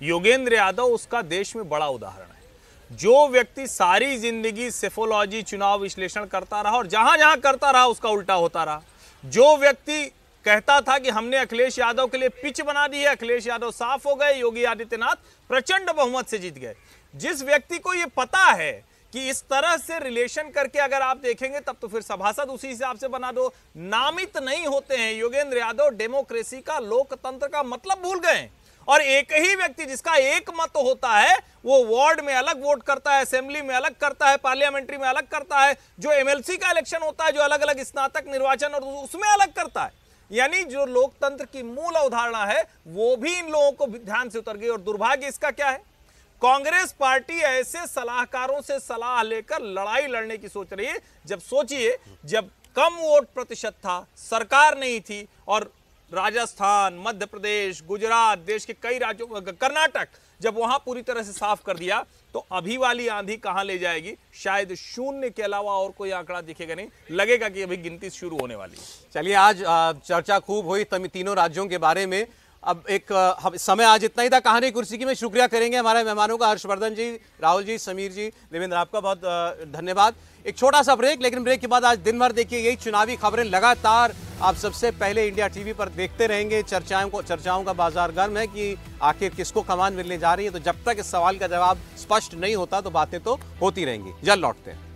योगेंद्र यादव उसका देश में बड़ा उदाहरण है। जो व्यक्ति सारी जिंदगी सेफोलॉजी, चुनाव विश्लेषण करता रहा और जहां जहां करता रहा उसका उल्टा होता रहा। जो व्यक्ति कहता था कि हमने अखिलेश यादव के लिए पिच बना दी है, अखिलेश यादव साफ हो गए, योगी आदित्यनाथ प्रचंड बहुमत से जीत गए। जिस व्यक्ति को यह पता है कि इस तरह से रिलेशन करके अगर आप देखेंगे तब तो फिर सभासद उसी हिसाब से बना दो। नामित नहीं होते हैं योगेंद्र यादव, डेमोक्रेसी का, लोकतंत्र का मतलब भूल गए। और एक ही व्यक्ति जिसका एक मत होता है वो वार्ड में अलग वोट करता है, असेंबली में अलग करता है, पार्लियामेंट्री में अलग करता है, जो एमएलसी का इलेक्शन होता है, जो अलग अलग स्नातक निर्वाचन और उसमें अलग करता है। यानी जो लोकतंत्र की मूल अवधारणा है वो भी इन लोगों को ध्यान से उतर गई। और दुर्भाग्य इसका क्या है, कांग्रेस पार्टी ऐसे सलाहकारों से सलाह लेकर लड़ाई लड़ने की सोच रही है। जब सोचिए, जब कम वोट प्रतिशत था, सरकार नहीं थी, और राजस्थान, मध्य प्रदेश, गुजरात, देश के कई राज्यों, कर्नाटक, जब वहां पूरी तरह से साफ कर दिया तो अभी वाली आंधी कहां ले जाएगी, शायद 0 के अलावा और कोई आंकड़ा दिखेगा नहीं। लगेगा कि अभी गिनती शुरू होने वाली है। चलिए, आज चर्चा खूब हुई तीनों राज्यों के बारे में। अब एक समय आज इतना ही था कहानी कुर्सी की में। शुक्रिया करेंगे हमारे मेहमानों का, हर्षवर्धन जी, राहुल जी, समीर जी, देवेंद्र, आपका बहुत धन्यवाद। एक छोटा सा ब्रेक, लेकिन ब्रेक के बाद आज दिन भर देखिए यही चुनावी खबरें लगातार आप सबसे पहले इंडिया टीवी पर देखते रहेंगे। चर्चाओं का बाजार गर्म है कि आखिर किसको कमान मिलने जा रही है। तो जब तक इस सवाल का जवाब स्पष्ट नहीं होता तो बातें तो होती रहेंगी। जल्द लौटते हैं।